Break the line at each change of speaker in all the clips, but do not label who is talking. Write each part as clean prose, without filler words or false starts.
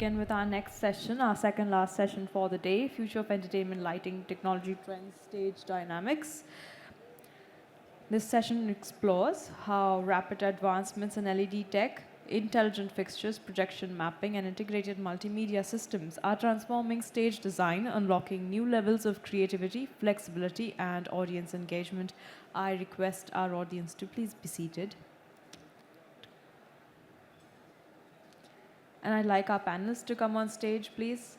begin with our next session, our second last session for the day, Future of Entertainment Lighting Technology Trends, Stage Dynamics. This session explores how rapid advancements in LED tech, intelligent fixtures, projection mapping, and integrated multimedia systems are transforming stage design, unlocking new levels of creativity, flexibility, and audience engagement. I request our audience to please be seated. And I'd like our panelists to come on stage, please.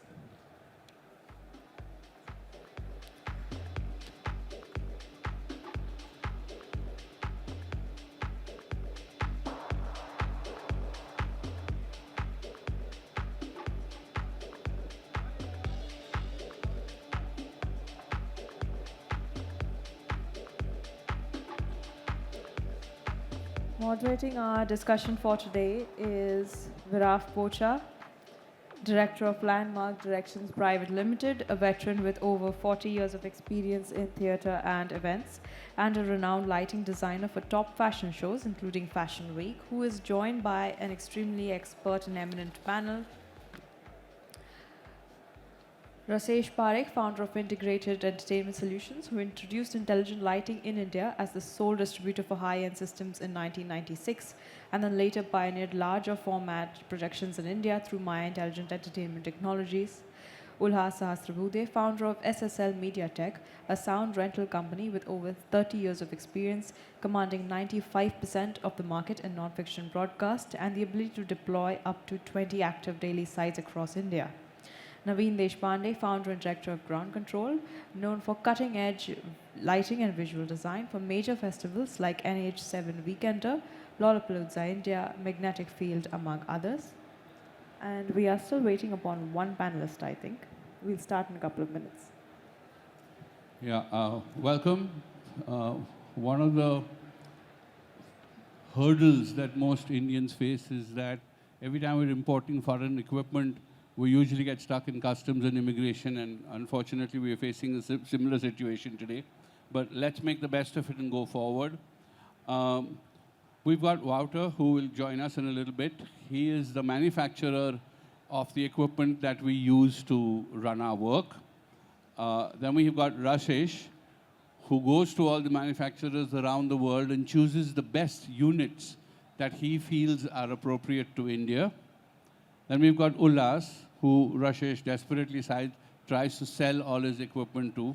Moderating our discussion for today is Viraf Pocha, Director of Landmark Directions Private Limited, a veteran with over 40 years of experience in theatre and events, and a renowned lighting designer for top fashion shows, including Fashion Week, who is joined by an extremely expert and eminent panel. Rasesh Parekh, founder of Integrated Entertainment Solutions, who introduced intelligent lighting in India as the sole distributor for high-end systems in 1996, and then later pioneered larger format projections in India through Maya Intelligent Entertainment Technologies. Ulhas Sahasrabudhe, founder of SSL Media Tech, a sound rental company with over 30 years of experience, commanding 95% of the market in non-fiction broadcast, and the ability to deploy up to 20 active daily sites across India. Naveen Deshpande, founder and director of Ground Control, known for cutting-edge lighting and visual design for major festivals like NH7 Weekender, Lollapalooza India, Magnetic Field, among others. And we are still waiting upon one panelist, I think. We'll start in a couple of minutes.
Yeah, welcome. One of the hurdles that most Indians face is that every time we're importing foreign equipment, we usually get stuck in customs and immigration, and unfortunately we are facing a similar situation today. But let's make the best of it and go forward. We've got Wouter, who will join us in a little bit. He is the manufacturer of the equipment that we use to run our work. Then we've got Rashesh, who goes to all the manufacturers around the world and chooses the best units that he feels are appropriate to India. Then we've got Ullas, who Rashesh desperately tries to sell all his equipment to.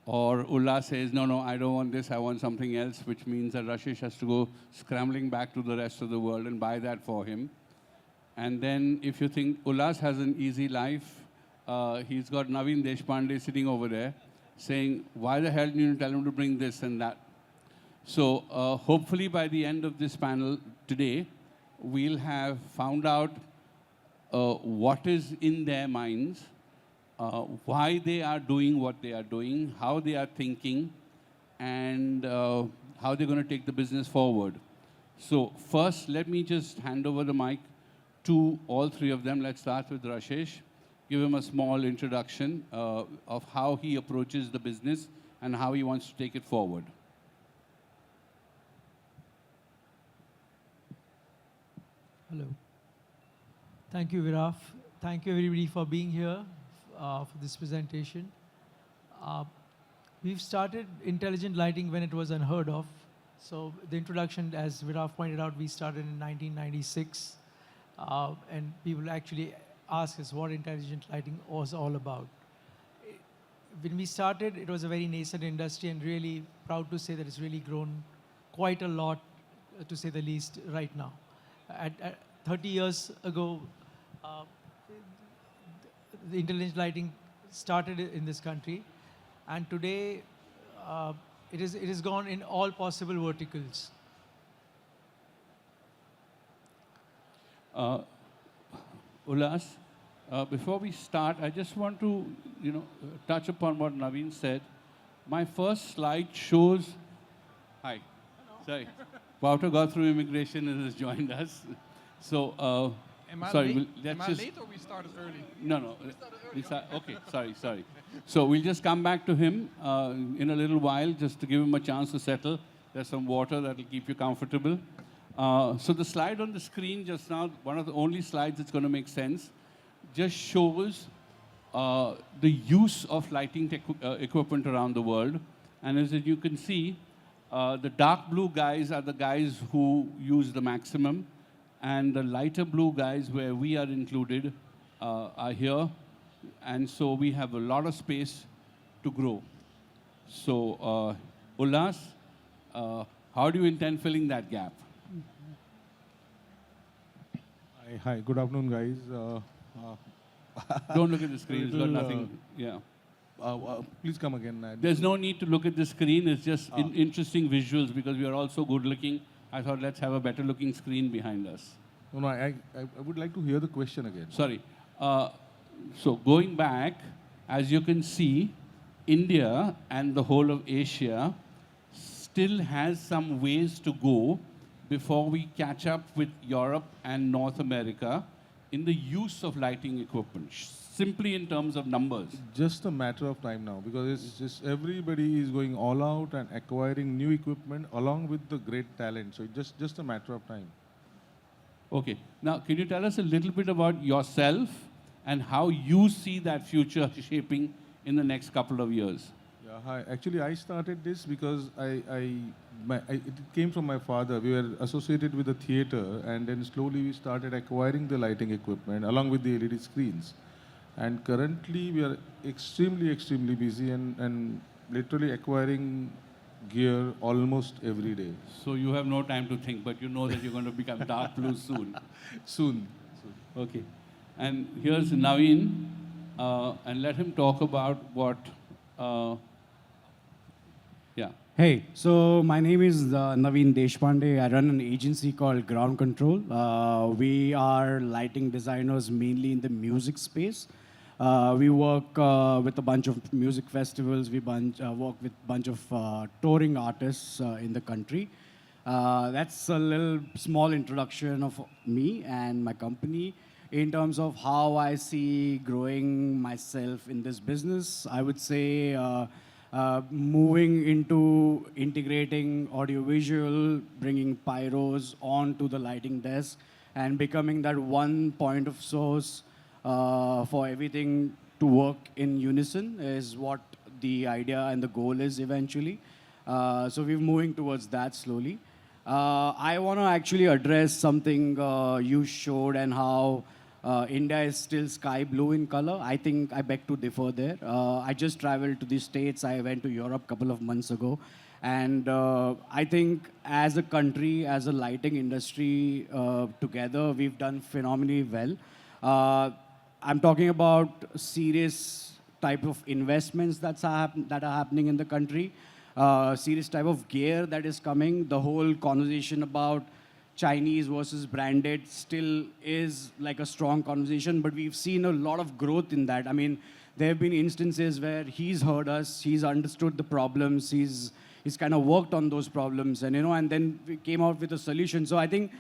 Or Ullas says, no, I don't want this, I want something else, which means that Rashesh has to go scrambling back to the rest of the world and buy that for him. And then if you think Ullas has an easy life, he's got Naveen Deshpande sitting over there saying, why the hell do you tell him to bring this and that? So hopefully by the end of this panel today, we'll have found out what is in their minds, why they are doing what they are doing, how they are thinking, and how they're going to take the business forward. So first, let me just hand over the mic to all three of them. Let's start with Rashesh. Give him a small introduction of how he approaches the business and how he wants to take it forward.
Hello. Thank you, Viraf. Thank you, everybody, for being here for this presentation. We've started intelligent lighting when it was unheard of. So the introduction, as Viraf pointed out, we started in 1996. And people actually ask us what intelligent lighting was all about. When we started, it was a very nascent industry, and really proud to say that it's really grown quite a lot, to say the least, right now. At 30 years ago, the intelligent lighting started in this country, and today it is gone in all possible verticals.
Ullas, before we start, I just want to touch upon what Naveen said. My first slide shows. Hi. Hello. Sorry. Wouter got through immigration and has joined us. So,
Am I
sorry,
late? Am I late or we started early?
No. Okay, sorry. So we'll just come back to him in a little while, just to give him a chance to settle. There's some water that will keep you comfortable. So the slide on the screen just now, one of the only slides that's going to make sense. just shows the use of lighting equipment around the world. And as you can see, the dark blue guys are the guys who use the maximum, and the lighter blue guys, where we are included, are here. And so we have a lot of space to grow. So, Ullas, how do you intend filling that gap?
Hi, good afternoon, guys.
Don't look at the screen, it's got nothing. Yeah.
Please come again.
There's no need to look at the screen, it's just interesting visuals because we are all so good looking. I thought let's have a better looking screen behind us.
No, I would like to hear the question again.
Sorry. So going back, as you can see, India and the whole of Asia still has some ways to go before we catch up with Europe and North America in the use of lighting equipment, simply in terms of numbers.
Just a matter of time now, because it's just everybody is going all out and acquiring new equipment along with the great talent. So it's just a matter of time.
Okay. Now, can you tell us a little bit about yourself and how you see that future shaping in the next couple of years?
Yeah, hi. Actually, I started this because it came from my father. We were associated with the theater, and then slowly we started acquiring the lighting equipment along with the LED screens. And currently, we are extremely busy and literally acquiring gear almost every day.
So you have no time to think, but you know that you're going to become dark blue soon.
Soon.
Okay. And here's Naveen, and let him talk about what, yeah.
Hey, so my name is Naveen Deshpande. I run an agency called Ground Control. We are lighting designers mainly in the music space. We work with a bunch of music festivals. We work with a bunch of touring artists in the country. That's a little small introduction of me and my company. In terms of how I see growing myself in this business, I would say moving into integrating audiovisual, bringing pyros onto the lighting desk, and becoming that one point of source for everything to work in unison is what the idea and the goal is eventually. So we're moving towards that slowly. I want to actually address something you showed and how India is still sky blue in color. I think I beg to differ there. I just traveled to the States. I went to Europe a couple of months ago. And I think as a country, as a lighting industry, together, we've done phenomenally well. I'm talking about serious type of investments that are happening in the country, serious type of gear that is coming. The whole conversation about Chinese versus branded still is like a strong conversation, but we've seen a lot of growth in that. I mean, there have been instances where he's heard us, he's understood the problems, he's kind of worked on those problems, and and then we came out with a solution. So I think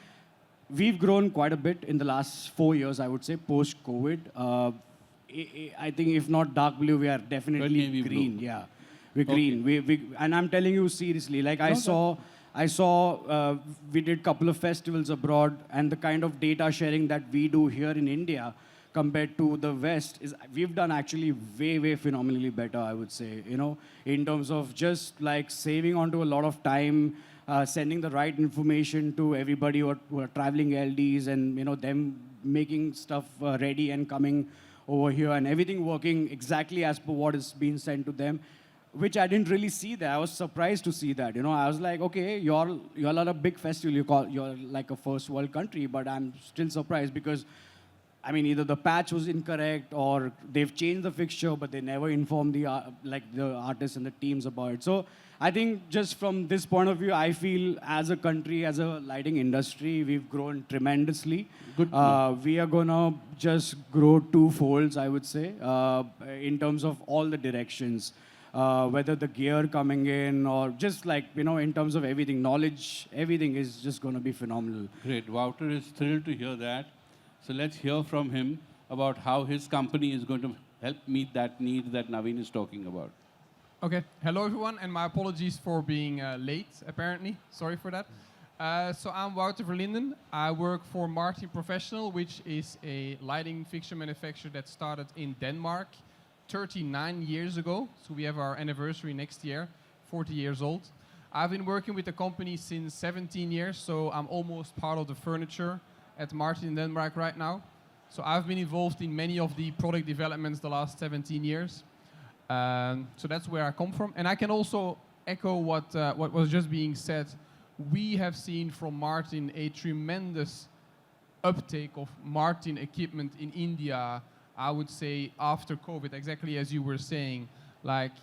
we've grown quite a bit in the last 4 years, I would say, post-COVID. I think if not dark blue, we are definitely green.
Blue.
Yeah, we're green. And I'm telling you seriously, like I saw we did a couple of festivals abroad, and the kind of data sharing that we do here in India compared to the West is we've done actually way phenomenally better, I would say, in terms of just like saving onto a lot of time, sending the right information to everybody who are traveling LDs, and them making stuff ready and coming over here, and everything working exactly as per what is being sent to them, which I didn't really see there. I was surprised to see that. I was like, okay, you're a big festival. You're like a first world country, but I'm still surprised because, I mean, either the patch was incorrect or they've changed the fixture, but they never informed the artists and the teams about it. So I think just from this point of view, I feel as a country, as a lighting industry, we've grown tremendously.
Good.
We are going to just grow twofolds, I would say, in terms of all the directions. Whether the gear coming in or just like, in terms of everything, knowledge, everything is just going to be phenomenal.
Great. Wouter is thrilled to hear that. So let's hear from him about how his company is going to help meet that need that Naveen is talking about.
Okay, hello everyone, and my apologies for being late, apparently. Sorry for that. So I'm Wouter Verlinden. I work for Martin Professional, which is a lighting fixture manufacturer that started in Denmark 39 years ago. So we have our anniversary next year, 40 years old. I've been working with the company since 17 years, so I'm almost part of the furniture at Martin in Denmark right now. So I've been involved in many of the product developments the last 17 years. So that's where I come from. And I can also echo what was just being said. We have seen from Martin a tremendous uptake of Martin equipment in India, I would say after COVID, exactly as you were saying, like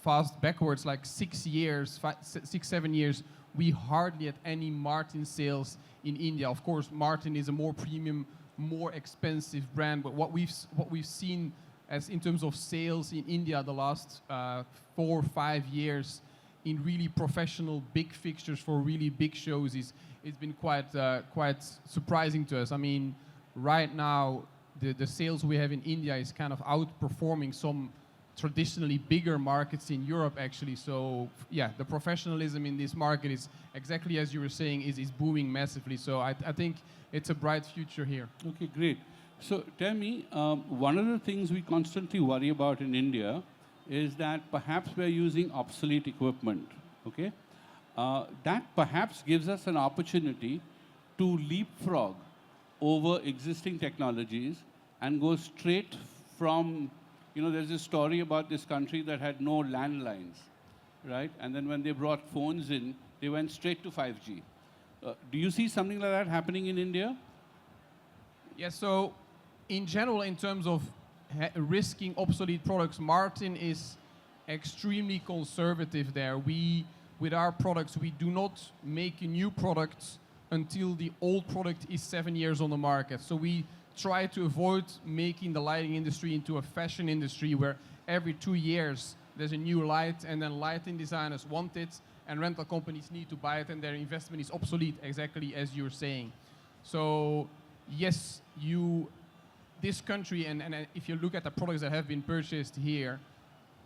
fast backwards, like 6 years, 7 years, we hardly had any Martin sales in India. Of course, Martin is a more premium, more expensive brand, but what we've seen as in terms of sales in India the last 4 or 5 years in really professional big fixtures for really big shows it's been quite surprising to us. I mean, right now the sales we have in India is kind of outperforming some traditionally bigger markets in Europe actually. So yeah, the professionalism in this market is exactly as you were saying is booming massively. So I think it's a bright future here.
Okay, great. So tell me, one of the things we constantly worry about in India is that perhaps we're using obsolete equipment, okay? That perhaps gives us an opportunity to leapfrog over existing technologies and go straight from, there's a story about this country that had no landlines, right? And then when they brought phones in, they went straight to 5G. Do you see something like that happening in India?
Yeah, so in general, in terms of risking obsolete products, Martin is extremely conservative there. With our products, we do not make new products until the old product is 7 years on the market. So we try to avoid making the lighting industry into a fashion industry where every 2 years there's a new light and then lighting designers want it and rental companies need to buy it and their investment is obsolete, exactly as you're saying. So yes, this country, and if you look at the products that have been purchased here,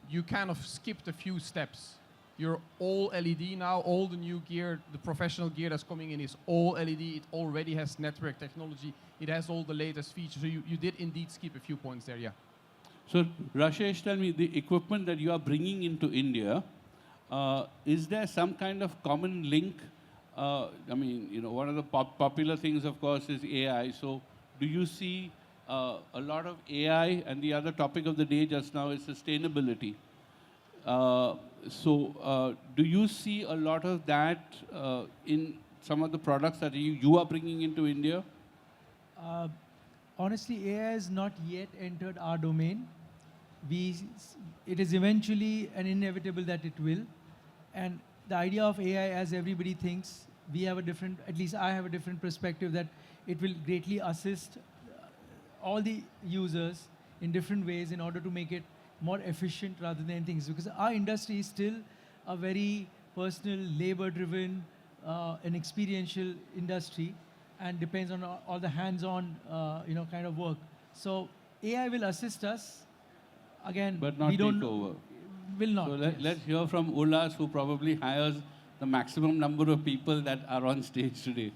you kind of skipped a few steps. You're all LED now, all the new gear, the professional gear that's coming in is all LED, it already has network technology, it has all the latest features, so you did indeed skip a few points there, yeah.
So Rashesh, tell me, the equipment that you are bringing into India, is there some kind of common link? I mean, one of the popular things, of course, is AI, so do you see a lot of AI, and the other topic of the day just now is sustainability. So do you see a lot of that in some of the products that you are bringing into India?
Honestly, AI has not yet entered our domain. It is eventually and inevitable that it will. And the idea of AI, as everybody thinks, at least I have a different perspective that it will greatly assist all the users in different ways in order to make it more efficient rather than things. Because our industry is still a very personal, labor-driven, and experiential industry, and depends on all the hands-on, kind of work. So AI will assist us. Again,
but not
we don't
take over.
Will not.
So
Yes.
let's hear from Ullas, who probably hires the maximum number of people that are on stage today.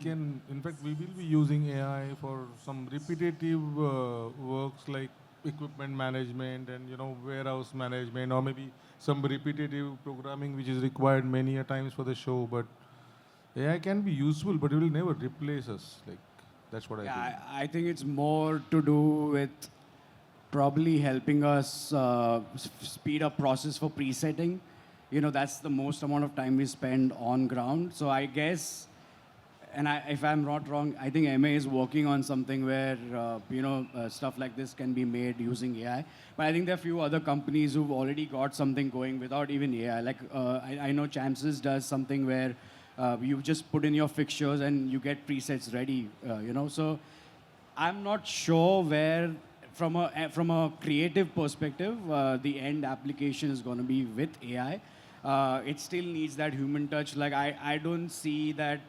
In fact, we will be using AI for some repetitive works like equipment management and, warehouse management, or maybe some repetitive programming which is required many a times for the show. But AI can be useful, but it will never replace us. Like, that's what I think.
I think it's more to do with probably helping us speed up process for presetting. That's the most amount of time we spend on ground. So I guess, and if I'm not wrong, I think MA is working on something where, stuff like this can be made using AI. But I think there are a few other companies who've already got something going without even AI. Like, I know Chances does something where you just put in your fixtures and you get presets ready, So I'm not sure where, from a creative perspective, the end application is going to be with AI. It still needs that human touch. Like, I don't see that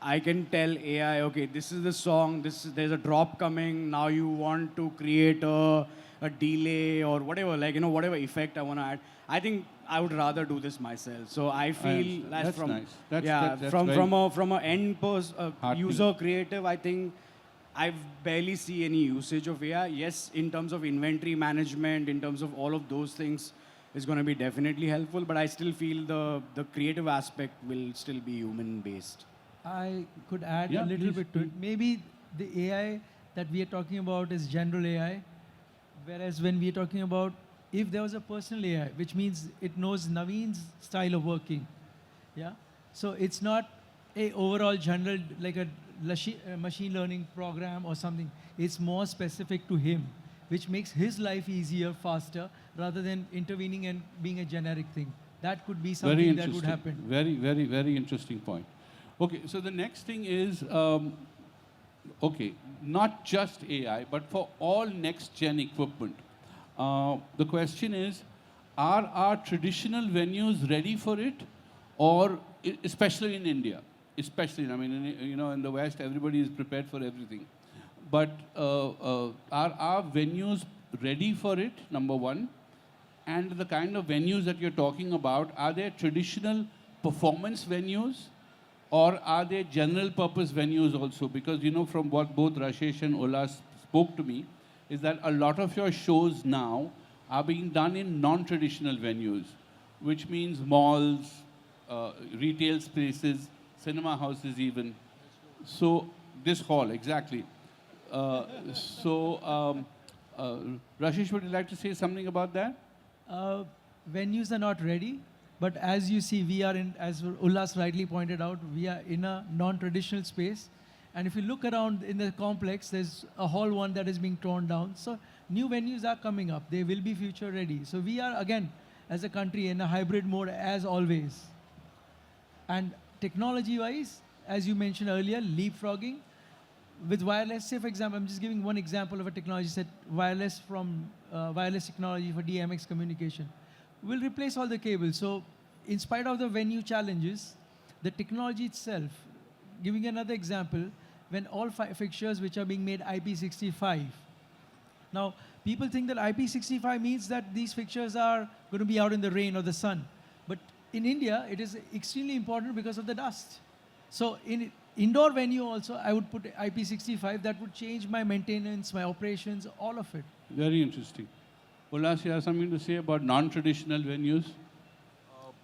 I can tell AI, okay, this is the song, there's a drop coming, now you want to create a a delay or whatever, like, whatever effect I want to add. I think I would rather do this myself. So I feel
That's
from
nice. That's,
yeah,
that's
from
very
from a end
heartening.
user creative, I think I barely see any usage of AI. Yes, in terms of inventory management, in terms of all of those things, is going to be definitely helpful. But I still feel the creative aspect will still be human based.
I could add
Yeah,
a little
please,
bit to it. Maybe the AI that we are talking about is general AI, whereas when we are talking about if there was a personal AI, which means it knows Naveen's style of working, yeah. So it's not a overall general like a machine learning program or something. It's more specific to him, which makes his life easier, faster, rather than intervening and being a generic thing. That could be
Very
something that
interesting.
would happen.
Very, very, very interesting point. Okay, so the next thing is, okay, not just AI, but for all next-gen equipment. The question is, are our traditional venues ready for it? Or, especially in India, especially, I mean, in the West, everybody is prepared for everything. But are our venues ready for it, number one? And the kind of venues that you're talking about, are they traditional performance venues? Or are they general purpose venues also? Because, from what both Rashesh and Ullas spoke to me, is that a lot of your shows now are being done in non-traditional venues, which means malls, retail spaces, cinema houses even. So, this hall, exactly. Rashesh, would you like to say something about that?
Venues are not ready, but as you see, we are in, as Ullas rightly pointed out, we are in a non-traditional space. And if you look around in the complex, there's a whole one that is being torn down. So new venues are coming up. They will be future ready. So we are, again, as a country, in a hybrid mode as always. And technology-wise, as you mentioned earlier, leapfrogging, with wireless, say for example, I'm just giving one example of a technology set, wireless technology for DMX communication, will replace all the cables. So in spite of the venue challenges, the technology itself, giving another example, when all fixtures which are being made IP65, now people think that IP65 means that these fixtures are going to be out in the rain or the sun. But in India, it is extremely important because of the dust. So in indoor venue also, I would put IP65. That would change my maintenance, my operations, all of it.
Very interesting. Ullas, you have something to say about non-traditional venues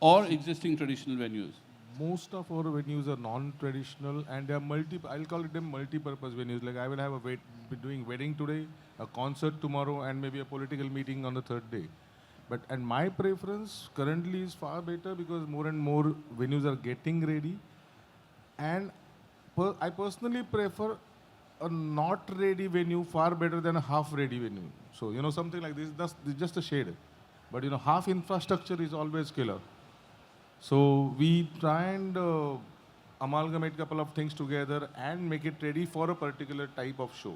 or existing traditional venues?
Most of our venues are non-traditional and they are I'll call it them multi-purpose venues. Like I will have be doing wedding today, a concert tomorrow, and maybe a political meeting on the third day. And my preference currently is far better because more and more venues are getting ready. And I personally prefer a not ready venue far better than a half ready venue. So, something like this, that's just a shade. But, half infrastructure is always killer. So we try and amalgamate a couple of things together and make it ready for a particular type of show.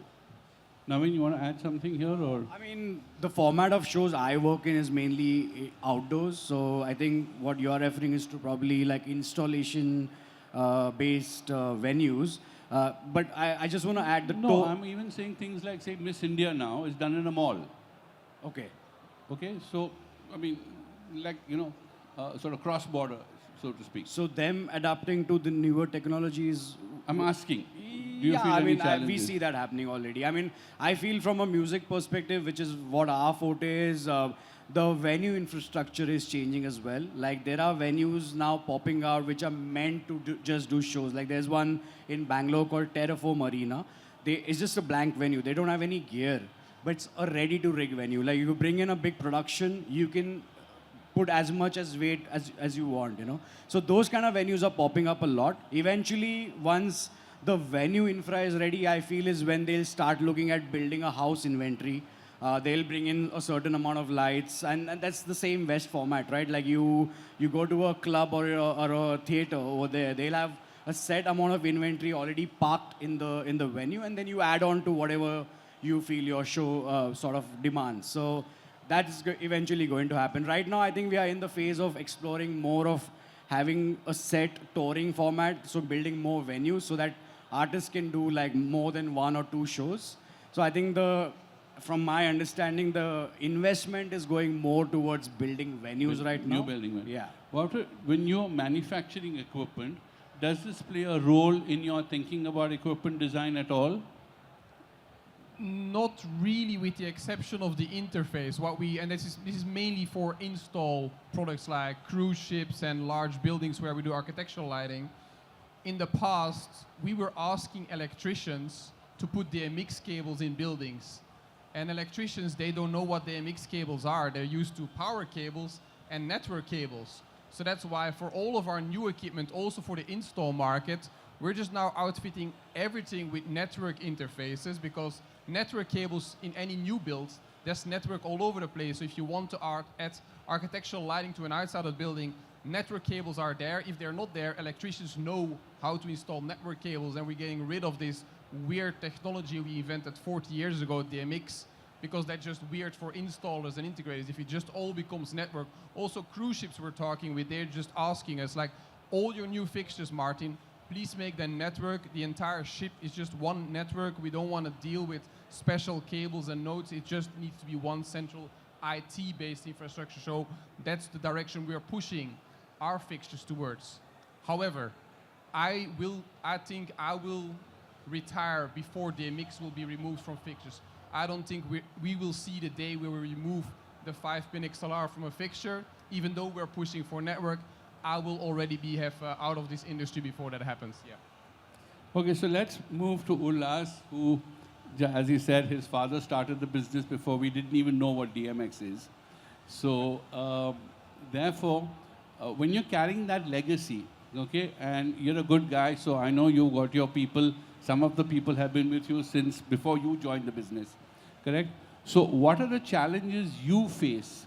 Naveen, you want to add something here? Or?
I mean, the format of shows I work in is mainly outdoors. So I think what you're referring is to probably like installation based venues. But I just want to add the
No, I'm even saying things like, say, Miss India now is done in a mall.
Okay.
Okay, so, I mean, like, sort of cross-border, so to speak.
So them adapting to the newer technologies.
I'm asking, do you feel
I
any
mean,
challenges?
we see that happening already. I mean, I feel from a music perspective, which is what our forte is, the venue infrastructure is changing as well. Like there are venues now popping out which are meant to just do shows. Like there's one in Bangalore called Terraform Arena. It's just a blank venue. They don't have any gear, but it's a ready-to-rig venue. Like you bring in a big production, you can put as much as weight as you want, So those kind of venues are popping up a lot. Eventually, once the venue infra is ready, I feel is when they'll start looking at building a house inventory. They'll bring in a certain amount of lights, and that's the same West format, right? Like you go to a club or a theater over there, they'll have a set amount of inventory already parked in the venue, and then you add on to whatever you feel your show sort of demands. So that's eventually going to happen. Right now, I think we are in the phase of exploring more of having a set touring format, so building more venues so that artists can do like more than one or two shows. So I think the from my understanding, the investment is going more towards building venues right now.
New building venues.
Yeah.
Wouter, when you're manufacturing equipment, does this play a role in your thinking about equipment design at all?
Not really, with the exception of the interface. And this is mainly for install products like cruise ships and large buildings where we do architectural lighting. In the past, we were asking electricians to put DMX cables in buildings. And electricians, they don't know what DMX cables are. They're used to power cables and network cables. So that's why for all of our new equipment, also for the install market, we're just now outfitting everything with network interfaces, because network cables in any new builds, there's network all over the place. So if you want to add architectural lighting to an outside of the building, network cables are there. If they're not there, electricians know how to install network cables, and we're getting rid of this weird technology we invented 40 years ago, DMX, because that's just weird for installers and integrators. If it just all becomes network. Also, cruise ships we're talking with, they're just asking us, like, all your new fixtures, Martin, please make them network. The entire ship is just one network. We don't want to deal with special cables and nodes. It just needs to be one central IT-based infrastructure. So that's the direction we are pushing our fixtures towards. However, I think I will retire before DMX will be removed from fixtures. I don't think we will see the day where we remove the 5-pin XLR from a fixture. Even though we're pushing for network, I will already be out of this industry before that happens. Yeah.
Okay, so let's move to Ullas, who, as he said, his father started the business before we didn't even know what DMX is. So, therefore, when you're carrying that legacy, okay, and you're a good guy, so I know you got your people. Some of the people have been with you since before you joined the business, correct? So what are the challenges you face,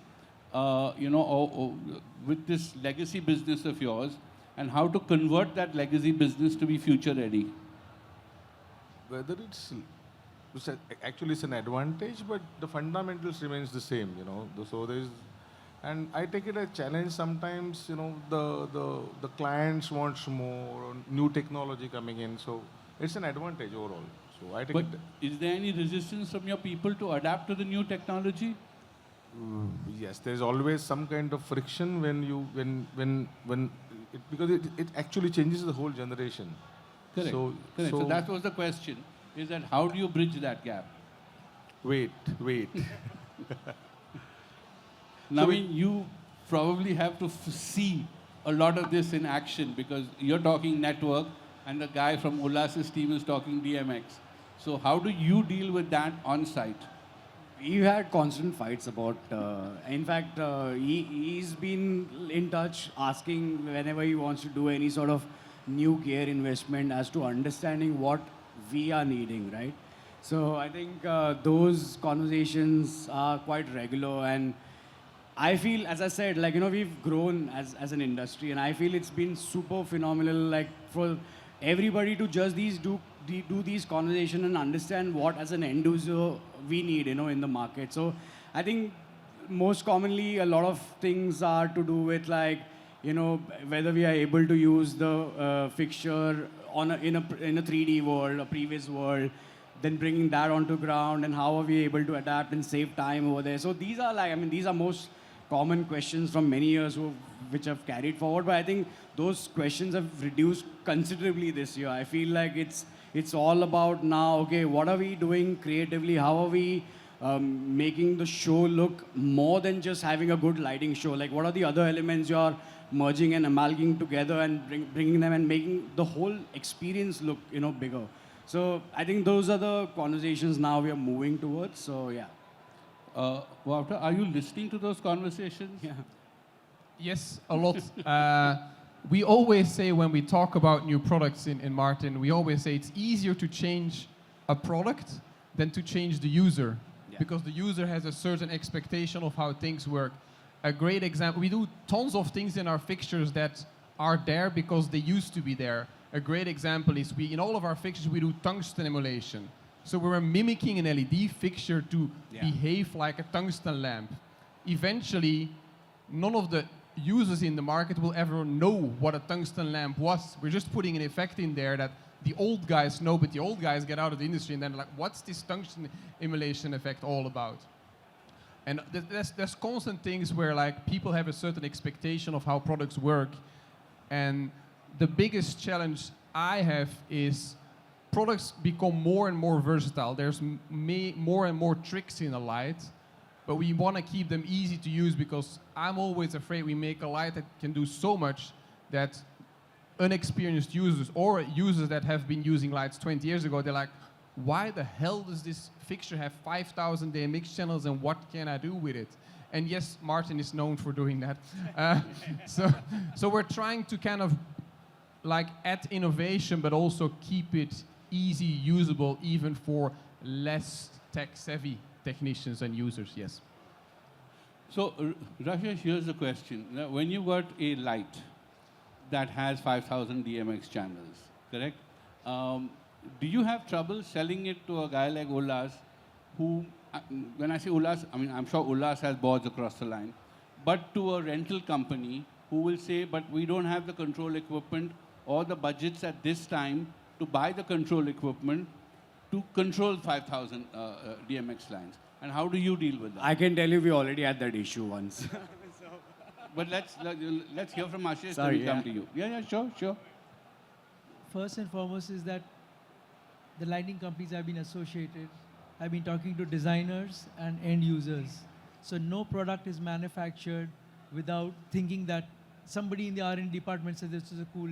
with this legacy business of yours, and how to convert that legacy business to be future ready?
Whether actually it's an advantage, but the fundamentals remains the same, So there's, and I take it as a challenge sometimes, the clients wants more, new technology coming in, so it's an advantage overall. So I take
But
it.
is there any resistance from your people to adapt to the new technology?
Yes, there's always some kind of friction because it actually changes the whole generation.
Correct. Correct. So that was the question, is that how do you bridge that gap?
Wait.
Naveen, you probably have to see a lot of this in action, because you're talking network and the guy from Ullas's team is talking DMX. So how do you deal with that on site?
We've had constant fights about, in fact, he's been in touch asking whenever he wants to do any sort of new gear investment as to understanding what we are needing, right? So I think those conversations are quite regular, and I feel, as I said, we've grown as an industry, and I feel it's been super phenomenal, for everybody to just do these conversations and understand what, as an end user, we need, in the market. So I think most commonly a lot of things are to do with whether we are able to use the fixture in a 3D world, a previous world, then bringing that onto ground, and how are we able to adapt and save time over there. So these are these are most common questions from many years which have carried forward, but I think those questions have reduced considerably this year. I feel like it's all about now, okay, what are we doing creatively? How are we making the show look more than just having a good lighting show? What are the other elements you're merging and amalgamating together and bringing them and making the whole experience look, bigger? So I think those are the conversations now we are moving towards. So yeah.
Wouter, are you listening to those conversations?
Yeah.
Yes, a lot. We always say when we talk about new products in Martin, we always say it's easier to change a product than to change the user. Yeah. Because the user has a certain expectation of how things work. A great example, we do tons of things in our fixtures that are there because they used to be there. A great example is in all of our fixtures, we do tungsten emulation. So we're mimicking an LED fixture to behave like a tungsten lamp. Eventually, none of the users in the market will ever know what a tungsten lamp was. We're just putting an effect in there that the old guys know, but the old guys get out of the industry and then like, what's this tungsten emulation effect all about? And there's constant things where like people have a certain expectation of how products work, and the biggest challenge I have is products become more and more versatile. There's more and more tricks in a light, but we want to keep them easy to use because I'm always afraid we make a light that can do so much that unexperienced users or users that have been using lights 20 years ago, they're like, why the hell does this fixture have 5,000 DMX channels and what can I do with it? And yes, Martin is known for doing that. So we're trying to kind of like add innovation, but also keep it easy, usable, even for less tech-savvy technicians and users, yes.
So, Rashesh, here's the question. Now, when you got a light that has 5,000 DMX channels, correct? Do you have trouble selling it to a guy like Ullas, who, when I say Ullas, I mean, I'm sure Ullas has boards across the line, but to a rental company who will say, but we don't have the control equipment or the budgets at this time to buy the control equipment to control 5,000 DMX lines. And how do you deal with that?
I can tell you we already had that issue once.
But let's hear from Ashish,
Sorry,
then we come
yeah.
to you. Yeah, sure.
First and foremost is that the lighting companies I've been associated, I've been talking to designers and end users. So no product is manufactured without thinking that somebody in the R&D department says this is a cool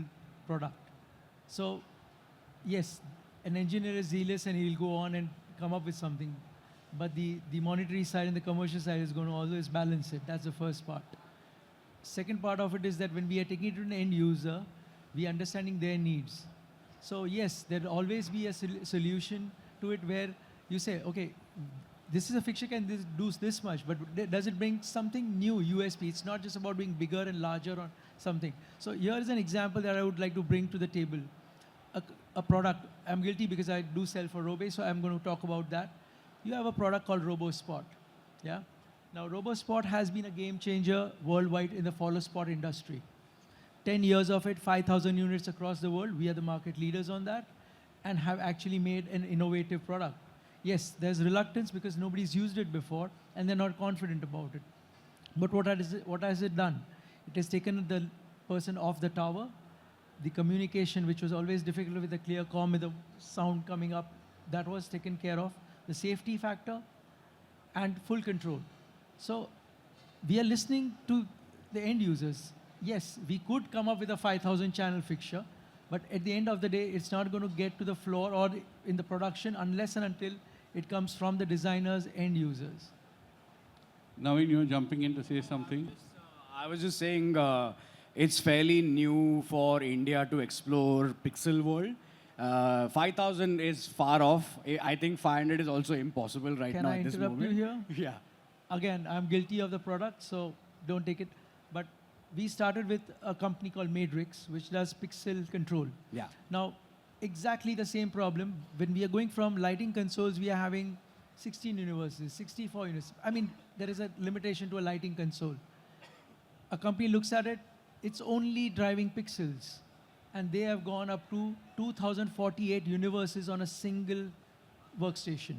product. So yes, an engineer is zealous and he'll go on and come up with something. But the monetary side and the commercial side is going to always balance it. That's the first part. Second part of it is that when we are taking it to an end user, we are understanding their needs. So yes, there'll always be a solution to it where you say, okay, this is a fixture can do this much, but does it bring something new, USP? It's not just about being bigger and larger or something. So here is an example that I would like to bring to the table. A product, I'm guilty because I do sell for Robe, so I'm going to talk about that. You have a product called RoboSpot, yeah? Now, RoboSpot has been a game changer worldwide in the follow spot industry. 10 years of it, 5,000 units across the world. We are the market leaders on that and have actually made an innovative product. Yes, there's reluctance because nobody's used it before and they're not confident about it. But what has it done? It has taken the person off the tower. The communication, which was always difficult with the clear comm, with the sound coming up, that was taken care of. The safety factor and full control. So we are listening to the end users. Yes, we could come up with a 5,000 channel fixture, but at the end of the day, it's not going to get to the floor or in the production unless and until it comes from the designers, end users.
Naveen, you're jumping in to say something?
I was just saying it's fairly new for India to explore pixel world. 5,000 is far off. I think 500 is also impossible right
Can
now
I
at this
interrupt
moment.
you here?
Yeah.
Again, I'm guilty of the product, so don't take it. But we started with a company called Matrix, which does pixel control.
Yeah.
Now, exactly the same problem. When we are going from lighting consoles, we are having 16 universes, 64 units. I mean, there is a limitation to a lighting console. A company looks at it, it's only driving pixels. And they have gone up to 2,048 universes on a single workstation.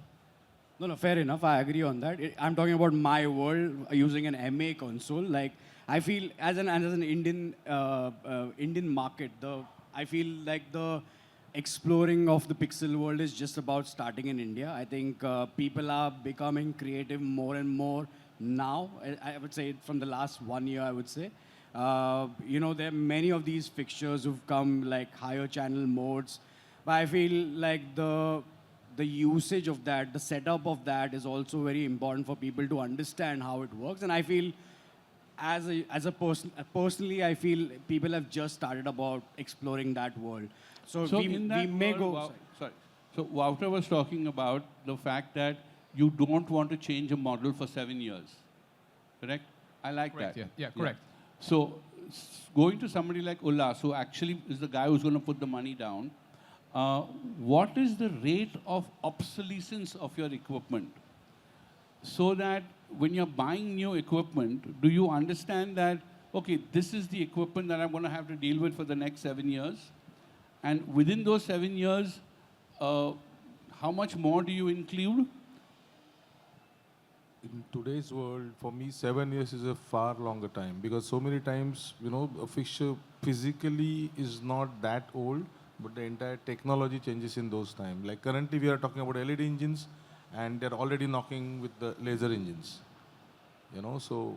No, fair enough. I agree on that. I'm talking about my world using an MA console. Like, I feel as an Indian Indian market, I feel like the exploring of the pixel world is just about starting in India. I think people are becoming creative more and more now. I would say from the last 1 year, I would say. You know, there are many of these fixtures who've come like higher channel modes, but I feel like the usage of that, the setup of that is also very important for people to understand how it works. And I feel as a person, personally, I feel people have just started about exploring that world. So we may go.
Sorry. So Wouter was talking about the fact that you don't want to change a model for 7 years. Correct? I like
Correct,
that.
yeah, correct.
So going to somebody like Ullas, who actually is the guy who's going to put the money down, what is the rate of obsolescence of your equipment? So that when you're buying new equipment, do you understand that, okay, this is the equipment that I'm going to have to deal with for the next 7 years? And within those 7 years, how much more do you include?
In today's world, for me, 7 years is a far longer time because so many times, a fixture physically is not that old, but the entire technology changes in those times. Like currently, we are talking about LED engines, and they're already knocking with the laser engines. So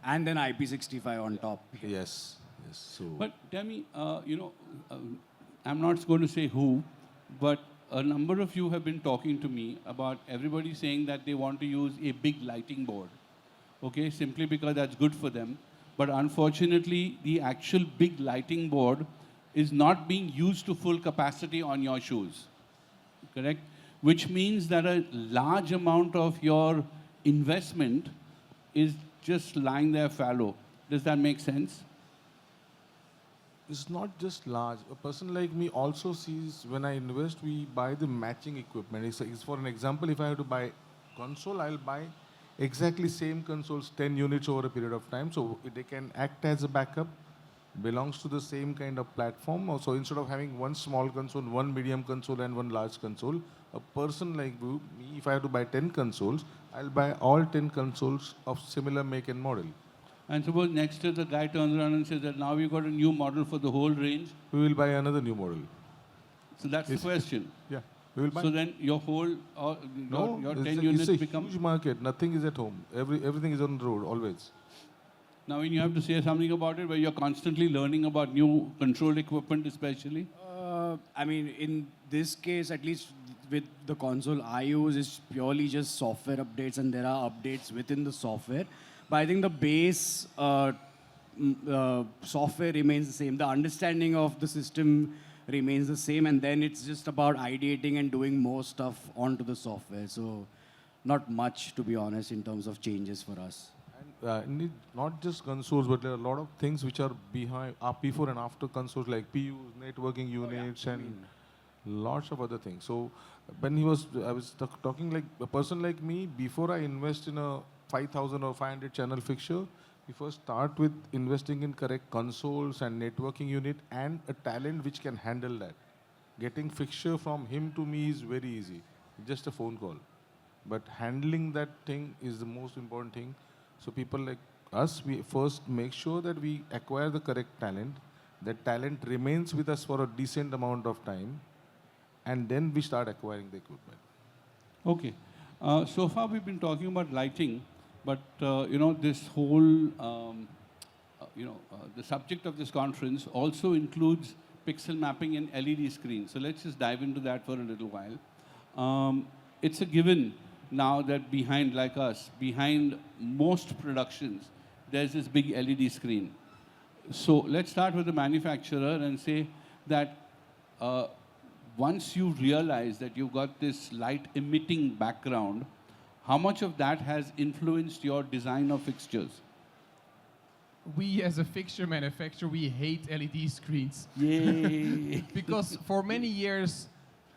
And then IP65 on top.
yes, yes. So
But tell me, I'm not going to say who, but a number of you have been talking to me about everybody saying that they want to use a big lighting board, okay, simply because that's good for them. But unfortunately, the actual big lighting board is not being used to full capacity on your shoes, correct? Which means that a large amount of your investment is just lying there fallow. Does that make sense?
it's not just large. A person like me also sees when I invest, we buy the matching equipment. It's for an example, if I have to buy console, I'll buy exactly same consoles, 10 units over a period of time. So they can act as a backup, belongs to the same kind of platform. Also, instead of having one small console, one medium console, and one large console, a person like me, if I have to buy 10 consoles, I'll buy all 10 consoles of similar make and model.
And suppose next year the guy turns around and says that now we've got a new model for the whole range.
We will buy another new model.
So that's the question.
Yeah, we will buy.
So then your whole, your 10 units
it's a
become...
huge market. Nothing is at home. Everything is on the road, always.
Now when you have to say something about it, where you're constantly learning about new control equipment especially?
I mean, in this case, at least with the console I use, is purely just software updates, and there are updates within the software. But I think the base software remains the same. The understanding of the system remains the same, and then it's just about ideating and doing more stuff onto the software. So not much, to be honest, in terms of changes for us.
And not just consoles, but there are a lot of things which are before and after consoles, like PUs, networking units, and lots of other things. So when I was talking like a person like me, before I invest in a 5,000 or 500 channel fixture, we first start with investing in correct consoles and networking unit and a talent which can handle that. Getting fixture from him to me is very easy, just a phone call. But handling that thing is the most important thing. So people like us, we first make sure that we acquire the correct talent. That talent remains with us for a decent amount of time, and then we start acquiring the equipment.
Okay. So far we've been talking about lighting, but this whole, the subject of this conference also includes pixel mapping and LED screens. So let's just dive into that for a little while. It's a given now that behind most productions, there's this big LED screen. So let's start with the manufacturer and say that once you realize that you've got this light emitting background, how much of that has influenced your design of fixtures?
We, as a fixture manufacturer, we hate LED screens.
Yay!
Because for many years,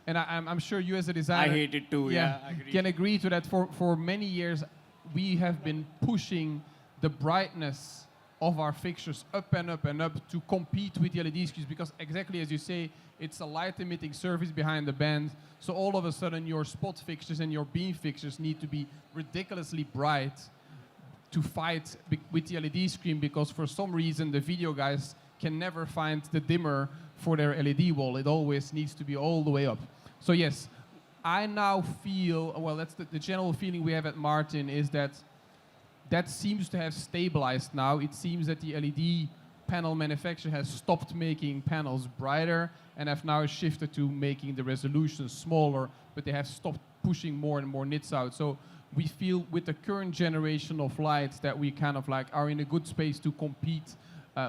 and I'm sure you as a designer...
I hate it too, yeah, I agree.
Can agree to that. For many years, we have been pushing the brightness of our fixtures up and up and up to compete with the LED screens, because exactly as you say, it's a light emitting surface behind the band. So all of a sudden your spot fixtures and your beam fixtures need to be ridiculously bright to fight with the LED screen, because for some reason the video guys can never find the dimmer for their LED wall. It always needs to be all the way up. So yes, I now feel, well, that's the general feeling we have at Martin, is that seems to have stabilized now. It seems that the LED panel manufacturer has stopped making panels brighter and have now shifted to making the resolution smaller, but they have stopped pushing more and more nits out. So we feel with the current generation of lights that we kind of like are in a good space to compete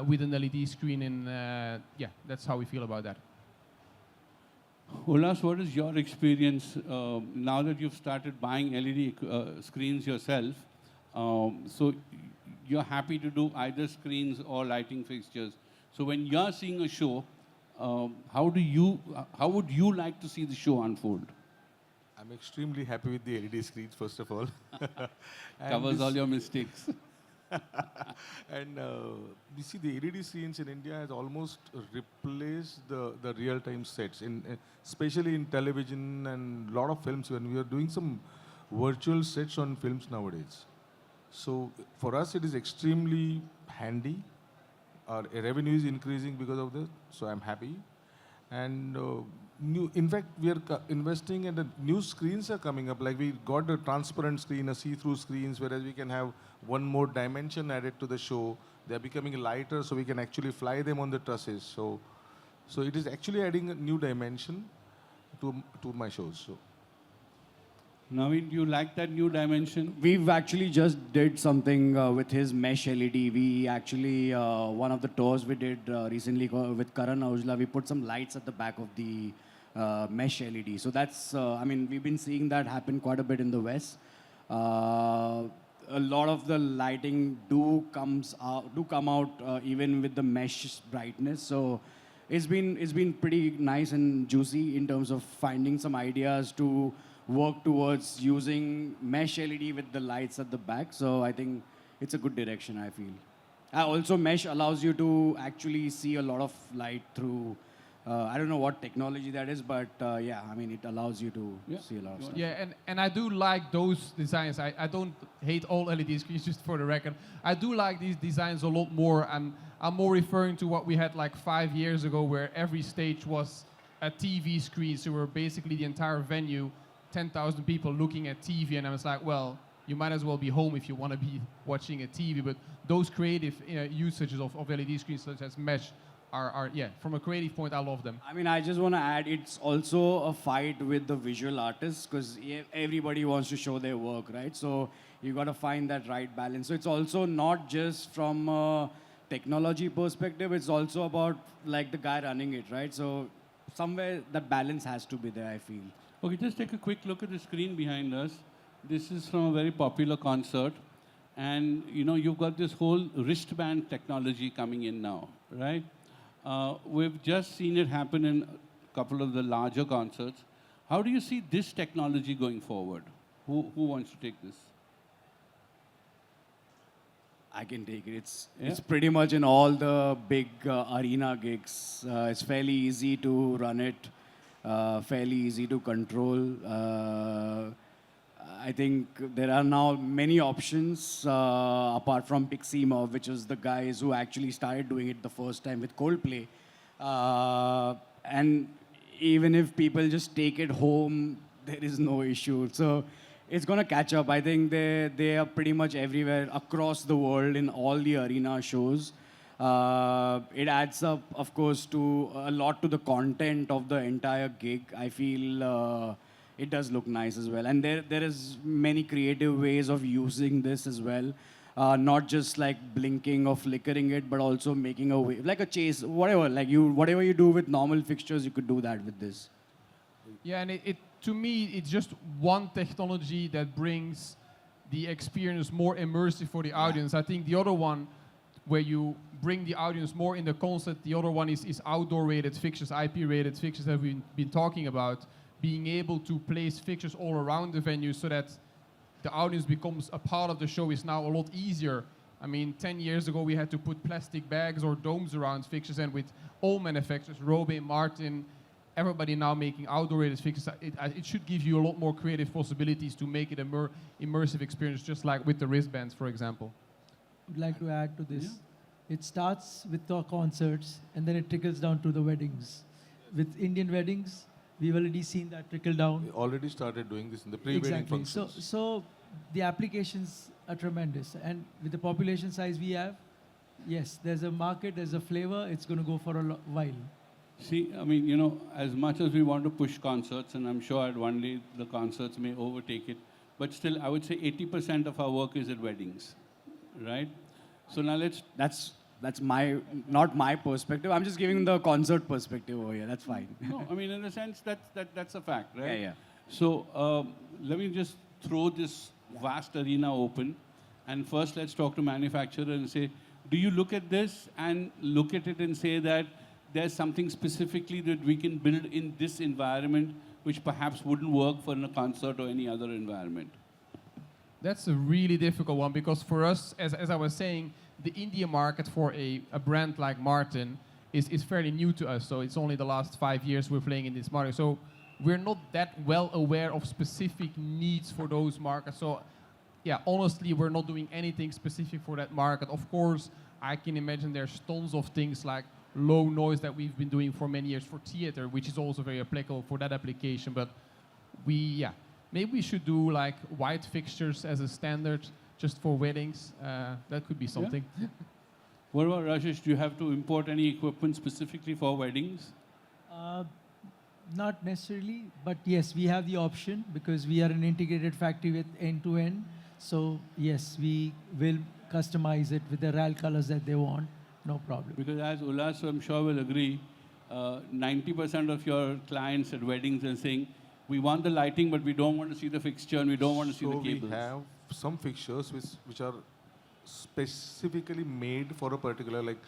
with an LED screen, and yeah, that's how we feel about that.
Ulas, what is your experience now that you've started buying LED screens yourself? So you're happy to do either screens or lighting fixtures. So when you're seeing a show, how would you like to see the show unfold?
I'm extremely happy with the LED screens, first of all.
Covers all your mistakes.
And you see, the LED screens in India has almost replaced the real-time sets, especially in television and a lot of films. When we are doing some virtual sets on films nowadays, so for us it is extremely handy. Our revenue is increasing because of this, so I'm happy. And in fact, we are investing, and the new screens are coming up. Like we got a transparent screen, a see-through screens, whereas we can have one more dimension added to the show. They are becoming lighter, so we can actually fly them on the trusses. So it is actually adding a new dimension to my shows. So.
Naveen, do you like that new dimension?
We've actually just did something with his mesh LED. We actually, one of the tours we did recently with Karan Aujla, we put some lights at the back of the mesh LED. So that's, I mean, we've been seeing that happen quite a bit in the West. A lot of the lighting do come out even with the mesh brightness. So it's been pretty nice and juicy in terms of finding some ideas to work towards using mesh LED with the lights at the back. So I think it's a good direction, I feel. Also, mesh allows you to actually see a lot of light through, I don't know what technology that is, but yeah, I mean, it allows you to see a lot of stuff.
Yeah, and I do like those designs. I don't hate all LED screens, just for the record. I do like these designs a lot more. I'm more referring to what we had like 5 years ago, where every stage was a TV screen. So we're basically the entire venue, 10,000 people looking at TV, and I was like, well, you might as well be home if you want to be watching a TV. But those creative usages of LED screens, such as mesh, are yeah, from a creative point, I love them.
I mean, I just want to add, it's also a fight with the visual artists, because everybody wants to show their work, right? So you got to find that right balance. So it's also not just from a technology perspective, it's also about like the guy running it, right? So somewhere that balance has to be there, I feel.
Okay, just take a quick look at the screen behind us. This is from a very popular concert. And, you know, you've got this whole wristband technology coming in now, right? We've just seen it happen in a couple of the larger concerts. How do you see this technology going forward? Who wants to take this?
I can take it. It's pretty much in all the big arena gigs. It's fairly easy to run it, fairly easy to control. I think there are now many options apart from Pixima, which is the guys who actually started doing it the first time with Coldplay. And even if people just take it home, there is no issue. So it's going to catch up. I think they are pretty much everywhere across the world in all the arena shows. It adds up, of course, to a lot to the content of the entire gig. I feel it does look nice as well. And there is many creative ways of using this as well. Not just like blinking or flickering it, but also making a wave, like a chase, whatever. Like whatever you do with normal fixtures, you could do that with this.
Yeah, and it to me, it's just one technology that brings the experience more immersive for the audience. I think the other one, where you bring the audience more in the concept, the other one is outdoor-rated fixtures, IP-rated fixtures that we've been talking about, being able to place fixtures all around the venue so that the audience becomes a part of the show is now a lot easier. I mean, 10 years ago, we had to put plastic bags or domes around fixtures, and with all manufacturers, Robe, Martin, everybody now making outdoor-rated fixtures, it should give you a lot more creative possibilities to make it a more immersive experience, just like with the wristbands, for example.
Would like to add to this. It starts with the concerts, and then it trickles down to the weddings. With Indian weddings, we've already seen that trickle down.
We already started doing this in the pre-wedding functions.
So the applications are tremendous. And with the population size we have, yes, there's a market, there's a flavor, it's going to go for a while.
See, I mean, you know, as much as we want to push concerts, and I'm sure at one day the concerts may overtake it, but still, I would say 80% of our work is at weddings, right? So now
That's not my perspective. I'm just giving the concert perspective over here. That's fine.
No, I mean, in a sense, that's a fact, right?
Yeah.
So let me just throw this vast arena open. And first, let's talk to manufacturer and say, do you look at this and look at it and say that there's something specifically that we can build in this environment which perhaps wouldn't work for a concert or any other environment?
That's a really difficult one because for us, as I was saying, the India market for a brand like Martin is fairly new to us. So it's only the last 5 years we're playing in this market. So we're not that well aware of specific needs for those markets. So yeah, honestly, we're not doing anything specific for that market. Of course, I can imagine there's tons of things like low noise that we've been doing for many years for theater, which is also very applicable for that application. But maybe we should do like white fixtures as a standard just for weddings. That could be something.
Yeah. What about Rajesh? Do you have to import any equipment specifically for weddings?
Not necessarily, but yes, we have the option because we are an integrated factory with end-to-end. So yes, we will customize it with the RAL colors that they want, no problem.
Because as Ullas, I'm sure will agree, 90% of your clients at weddings are saying, we want the lighting, but we don't want to see the fixture and we don't want to see the cables.
We have some fixtures which are specifically made for a particular, like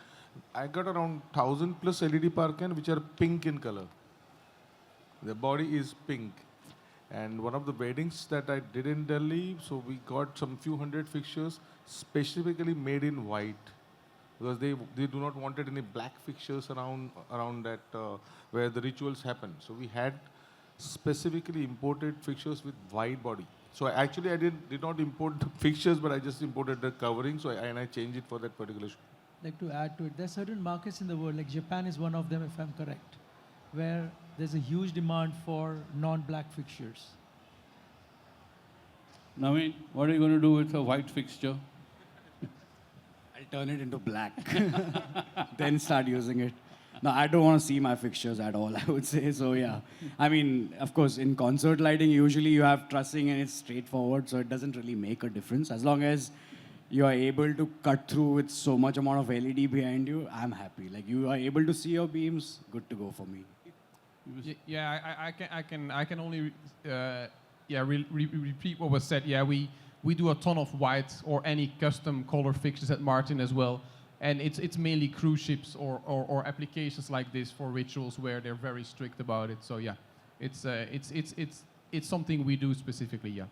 I got around 1,000 plus LED parkan which are pink in color. The body is pink. And one of the weddings that I did in Delhi, so we got some few hundred fixtures specifically made in white. Because they do not wanted any black fixtures around that where the rituals happen. So we had specifically imported fixtures with white body. So I did not import the fixtures, but I just imported the covering. So I changed it for that particular show.
Like to add to it, there are certain markets in the world, like Japan is one of them if I'm correct, where there's a huge demand for non-black fixtures.
Naveen, what are you going to do with a white fixture?
I'll turn it into black, then start using it. No, I don't want to see my fixtures at all, I would say. So yeah, I mean, of course, in concert lighting, usually you have trussing and it's straightforward, so it doesn't really make a difference. As long as you are able to cut through with so much amount of LED behind you, I'm happy. Like you are able to see your beams, good to go for me.
Yeah, I can only repeat what was said. Yeah, we do a ton of white or any custom color fixtures at Martin as well, and it's mainly cruise ships or applications like this for rituals where they're very strict about it. So yeah, it's something we do specifically. Yeah.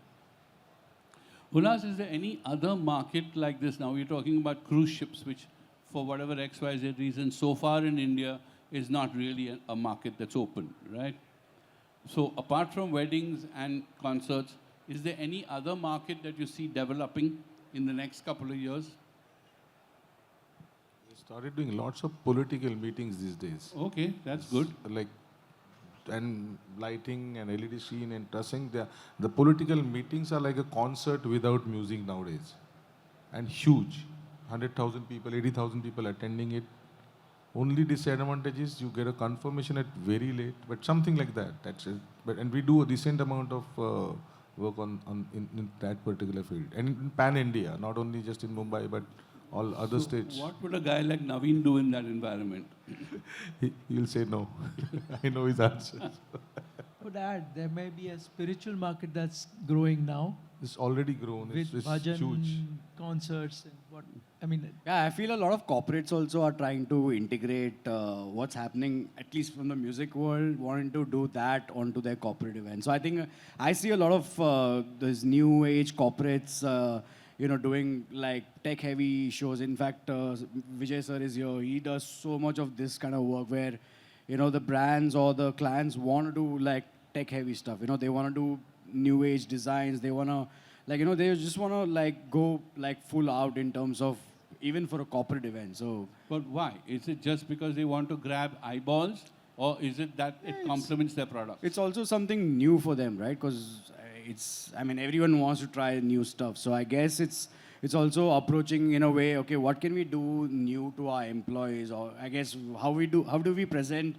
Ullas, is there any other market like this? Now we're talking about cruise ships, which for whatever XYZ reason, so far in India, is not really a market that's open, right? So apart from weddings and concerts, is there any other market that you see developing in the next couple of years?
We started doing lots of political meetings these days.
Okay, that's good.
Like, and lighting and LED screen and trussing, the political meetings are like a concert without music nowadays. And huge. 100,000 people, 80,000 people attending it. Only disadvantage is you get a confirmation at very late, but something like that. That's it. And we do a decent amount of work in that particular field. And in Pan India, not only just in Mumbai, but all other states.
What would a guy like Naveen do in that environment?
He'll say no. I know his answers.
I would add, there may be a spiritual market that's growing now.
It's already grown.
With
It's
bhajan
huge.
concerts and what, I mean.
Yeah, I feel a lot of corporates also are trying to integrate what's happening, at least from the music world, wanting to do that onto their corporate events. So I think I see a lot of those new age corporates, doing like tech-heavy shows. In fact, Vijay sir is here. He does so much of this kind of work where, the brands or the clients want to do like tech-heavy stuff. They want to do new age designs. They want to, they just want to like go like full out in terms of even for a corporate event. So,
but why? Is it just because they want to grab eyeballs, or is it that it complements their product?
It's also something new for them, right? Because everyone wants to try new stuff. So I guess it's also approaching in a way, okay, what can we do new to our employees? Or I guess how do we present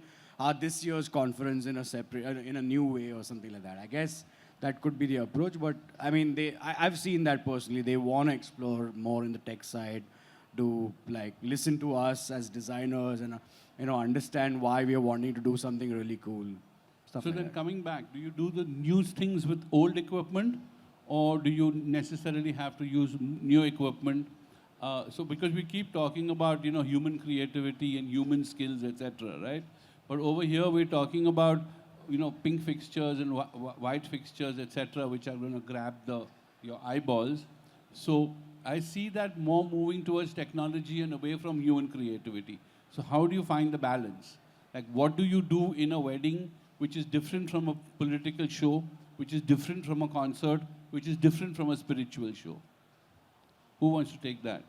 this year's conference in a new way or something like that? I guess that could be the approach. But I've seen that personally. They want to explore more in the tech side, to like listen to us as designers and understand why we are wanting to do something really cool.
So then coming back, do you do the new things with old equipment, or do you necessarily have to use new equipment? So because we keep talking about human creativity and human skills, etc., right? But over here we're talking about pink fixtures and white fixtures, etc., which are going to grab the your eyeballs. So I see that more moving towards technology and away from human creativity. So how do you find the balance? Like, what do you do in a wedding which is different from a political show, which is different from a concert, which is different from a spiritual show? Who wants to take that?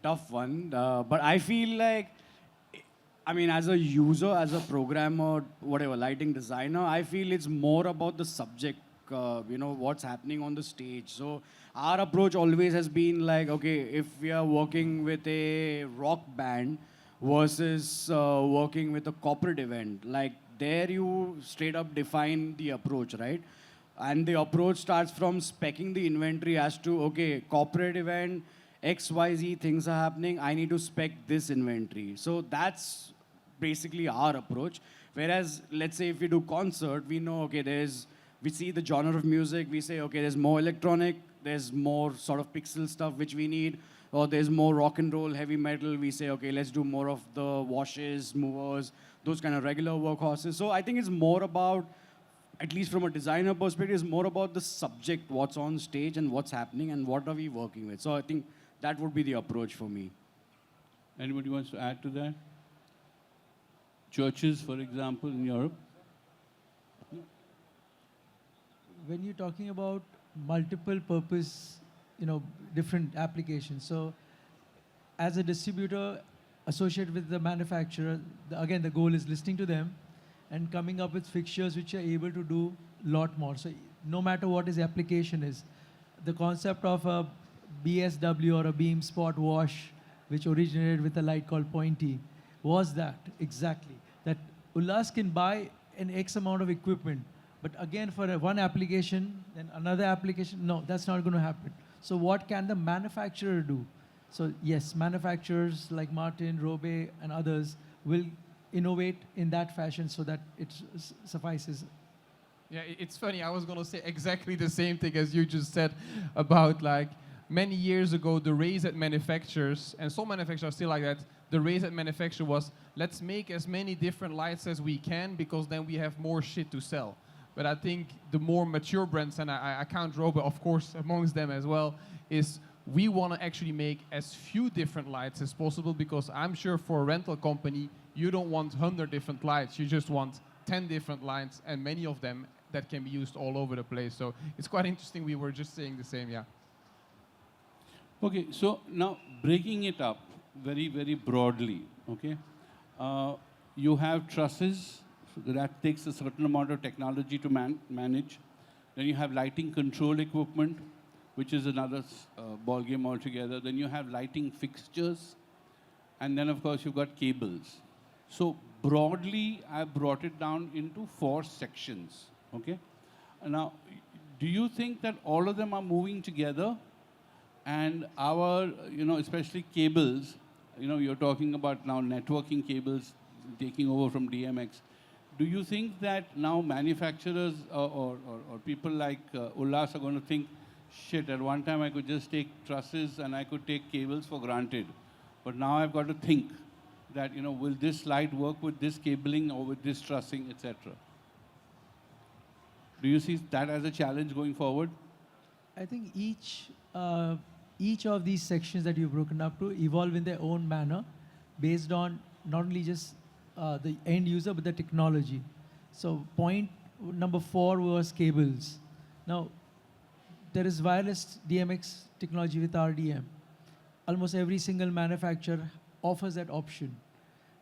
Tough one, but I feel like, I mean, as a user, as a programmer, whatever, lighting designer, I feel it's more about the subject, what's happening on the stage. So our approach always has been like, okay, if we are working with a rock band versus working with a corporate event, like there you straight up define the approach, right? And the approach starts from speccing the inventory as to, okay, corporate event, XYZ things are happening, I need to spec this inventory. So that's basically our approach. Whereas, let's say if we do concert, we know, okay, we see the genre of music, we say, okay, there's more electronic, there's more sort of pixel stuff which we need, or there's more rock and roll, heavy metal, we say, okay, let's do more of the washes, movers, those kind of regular workhorses. So I think it's more about, at least from a designer perspective, it's more about the subject, what's on stage and what's happening and what are we working with. So I think that would be the approach for me.
Anybody wants to add to that? Churches, for example, in Europe?
When you're talking about multiple purpose, different applications. So as a distributor associated with the manufacturer, again, the goal is listening to them and coming up with fixtures which are able to do a lot more. So no matter what his application is, the concept of a BSW or a beam spot wash, which originated with a light called pointy, was that exactly. That Ullas can buy an X amount of equipment, but again, for one application, then another application, no, that's not going to happen. So what can the manufacturer do? So yes, manufacturers like Martin, Robe, and others will innovate in that fashion so that it suffices.
Yeah, it's funny. I was going to say exactly the same thing as you just said about like many years ago, the race at manufacturers, and some manufacturers are still like that, the race at manufacturer was, let's make as many different lights as we can because then we have more shit to sell. But I think the more mature brands, and I count Robe, of course, amongst them as well, is we want to actually make as few different lights as possible because I'm sure for a rental company, you don't want 100 different lights. You just want 10 different lights and many of them that can be used all over the place. So it's quite interesting. We were just saying the same, yeah.
Okay, so now breaking it up very, very broadly, okay? You have trusses, so that takes a certain amount of technology to manage. Then you have lighting control equipment, which is another ball game altogether. Then you have lighting fixtures. And then, of course, you've got cables. So broadly, I brought it down into 4 sections, okay? Now, do you think that all of them are moving together? And our, especially cables, you're talking about now networking cables taking over from DMX. Do you think that now manufacturers or people like Ullas are going to think, shit, at one time I could just take trusses and I could take cables for granted. But now I've got to think that, will this light work with this cabling or with this trussing, etc.? Do you see that as a challenge going forward?
I think each of these sections that you've broken up to evolve in their own manner based on not only just the end user, but the technology. So point number 4 was cables. Now, there is wireless DMX technology with RDM. Almost every single manufacturer offers that option.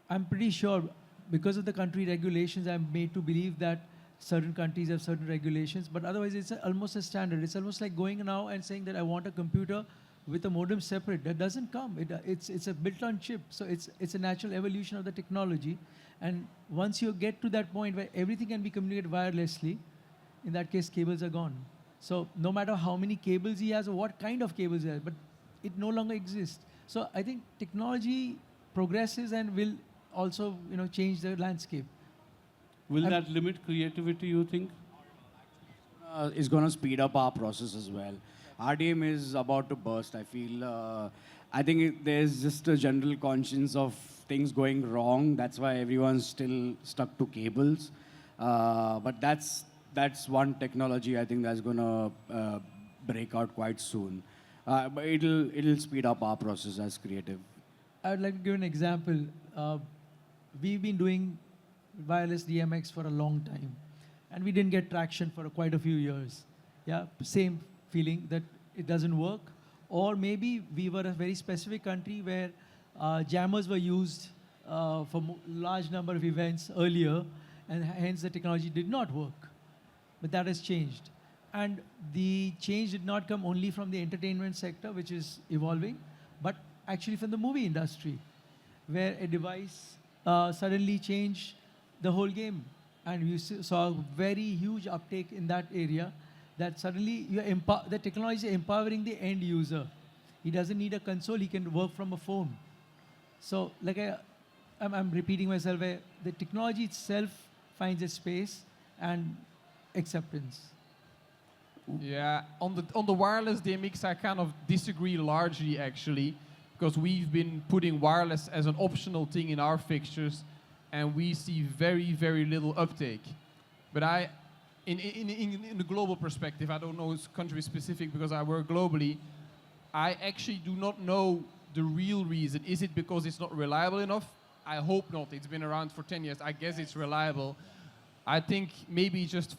I'm pretty sure because of the country regulations, I'm made to believe that certain countries have certain regulations, but otherwise it's almost a standard. It's almost like going now and saying that I want a computer with a modem separate. That doesn't come. It's a built-on chip. So it's a natural evolution of the technology. And once you get to that point where everything can be communicated wirelessly, in that case, cables are gone. So no matter how many cables he has or what kind of cables he has, but it no longer exists. So I think technology progresses and will also change the landscape.
Will that limit creativity, you think? It's going to speed up our process as well. RDM is about to burst, I feel. I think there's just a general conscience of things going wrong. That's why everyone's still stuck to cables. But that's that's one technology I think that's going to break out quite soon. But it'll speed up our process as creative.
I would like to give an example. We've been doing wireless DMX for a long time, and we didn't get traction for quite a few years. Yeah, same feeling that it doesn't work. Or maybe we were a very specific country where jammers were used for large number of events earlier, and hence the technology did not work. But that has changed. And the change did not come only from the entertainment sector, which is evolving, but actually from the movie industry, where a device suddenly changed the whole game. And we saw a very huge uptake in that area, that suddenly the technology is empowering the end user. He doesn't need a console, he can work from a phone. So like I'm repeating myself, the technology itself finds its space and acceptance.
Yeah, on the wireless DMX, I kind of disagree largely actually, because we've been putting wireless as an optional thing in our fixtures, and we see very, very little uptake. But in the global perspective, I don't know it's country specific because I work globally, I actually do not know the real reason. Is it because it's not reliable enough? I hope not. It's been around for 10 years. I guess it's reliable. I think maybe just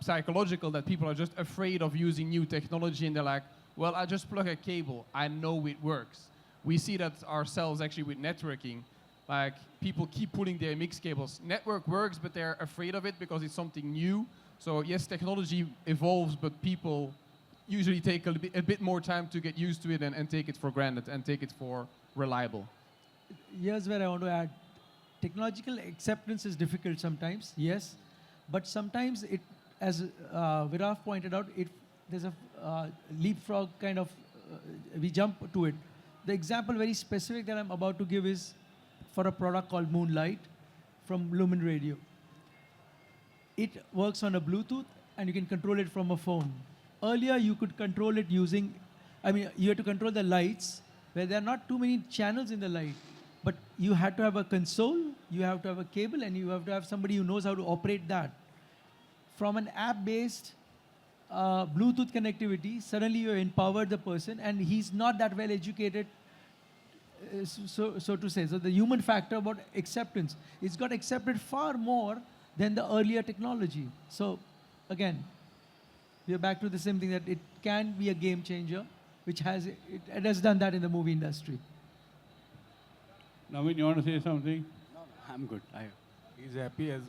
psychological, that people are just afraid of using new technology, and they're like, well, I just plug a cable. I know it works. We see that ourselves actually with networking. Like, people keep pulling their mix cables. Network works, but they're afraid of it because it's something new. So yes, technology evolves, but people usually take a bit more time to get used to it and take it for granted and take it for reliable.
Here's where I want to add. Technological acceptance is difficult sometimes, yes, but sometimes it, as Viraf pointed out, there's a leapfrog kind of, we jump to it. The example very specific that I'm about to give is for a product called Moonlight from Lumen Radio. It works on a Bluetooth and you can control it from a phone. Earlier you could control it using, you had to control the lights where there are not too many channels in the light. But you had to have a console, you have to have a cable, and you have to have somebody who knows how to operate that. From an app-based Bluetooth connectivity, suddenly you empowered the person, and he's not that well educated, so to say. So the human factor about acceptance, it's got accepted far more than the earlier technology. So again, we're back to the same thing, that it can be a game changer, which it has done that in the movie industry.
Naveen, you want to say something?
No, I'm good.
He's happy as...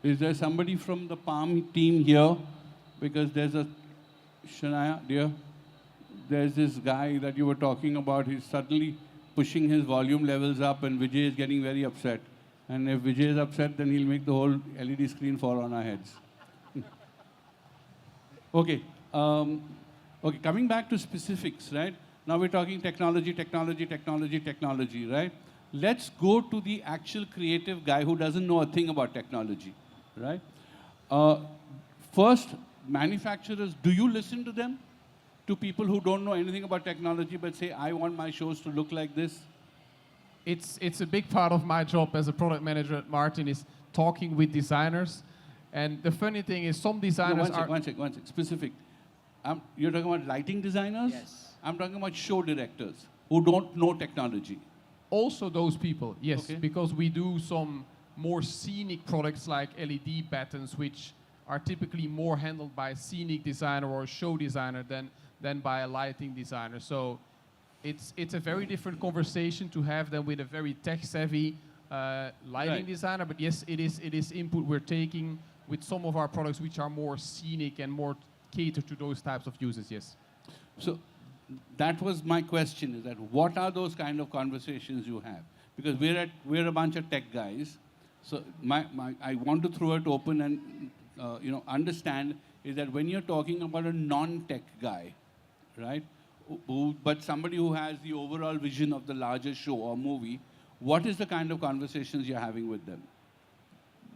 Is there somebody from the Palm team here? Because there's a... Shania, dear, there's this guy that you were talking about. He's suddenly pushing his volume levels up, and Vijay is getting very upset. And if Vijay is upset, then he'll make the whole LED screen fall on our heads. Okay. Okay, coming back to specifics, right? Now we're talking technology, right? Let's go to the actual creative guy who doesn't know a thing about technology, right? First, manufacturers, do you listen to them? To people who don't know anything about technology but say, I want my shows to look like this?
It's a big part of my job as a product manager at Martin is talking with designers. And the funny thing is some designers
One sec, specific. You're talking about lighting designers?
Yes.
I'm talking about show directors who don't know technology.
Also those people, yes,
Okay.
because we do some more scenic products like LED patterns, which are typically more handled by a scenic designer or a show designer than by a lighting designer. So it's a very different conversation to have than with a very tech-savvy lighting designer. But yes, it is input we're taking with some of our products which are more scenic and more catered to those types of users, yes.
So that was my question, is that what are those kind of conversations you have? Because we're a bunch of tech guys. So I want to throw it open and understand is that when you're talking about a non-tech guy, right? But somebody who has the overall vision of the larger show or movie, what is the kind of conversations you're having with them?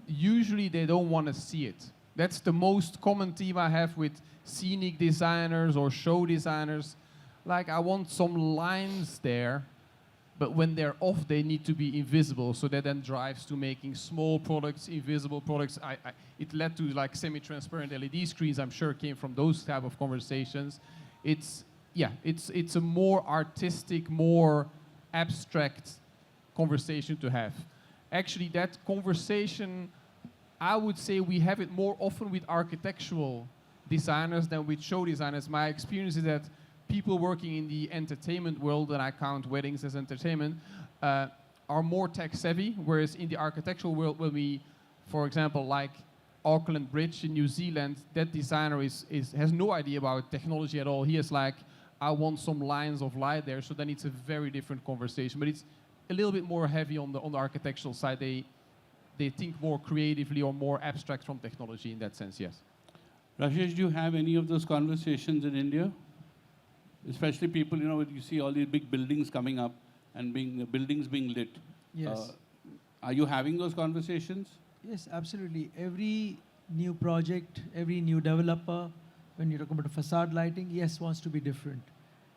Usually they don't want to see it. That's the most common theme I have with scenic designers or show designers. Like, I want some lines there, but when they're off, they need to be invisible. So that then drives to making small products, invisible products. It led to like semi-transparent LED screens. I'm sure came from those type of conversations. It's a more artistic, more abstract conversation to have. Actually, that conversation, I would say we have it more often with architectural designers than with show designers. My experience is that people working in the entertainment world, and I count weddings as entertainment, are more tech savvy, whereas in the architectural world, when we, for example, like Auckland Bridge in New Zealand, that designer has no idea about technology at all. He is like, I want some lines of light there, so then it's a very different conversation. But it's a little bit more heavy on the architectural side. They think more creatively or more abstract from technology in that sense, yes.
Rashesh, do you have any of those conversations in India? Especially people, you see all these big buildings coming up and buildings being lit.
Yes.
Are you having those conversations?
Yes, absolutely. Every new project, every new developer, when you're talking about facade lighting, yes, wants to be different.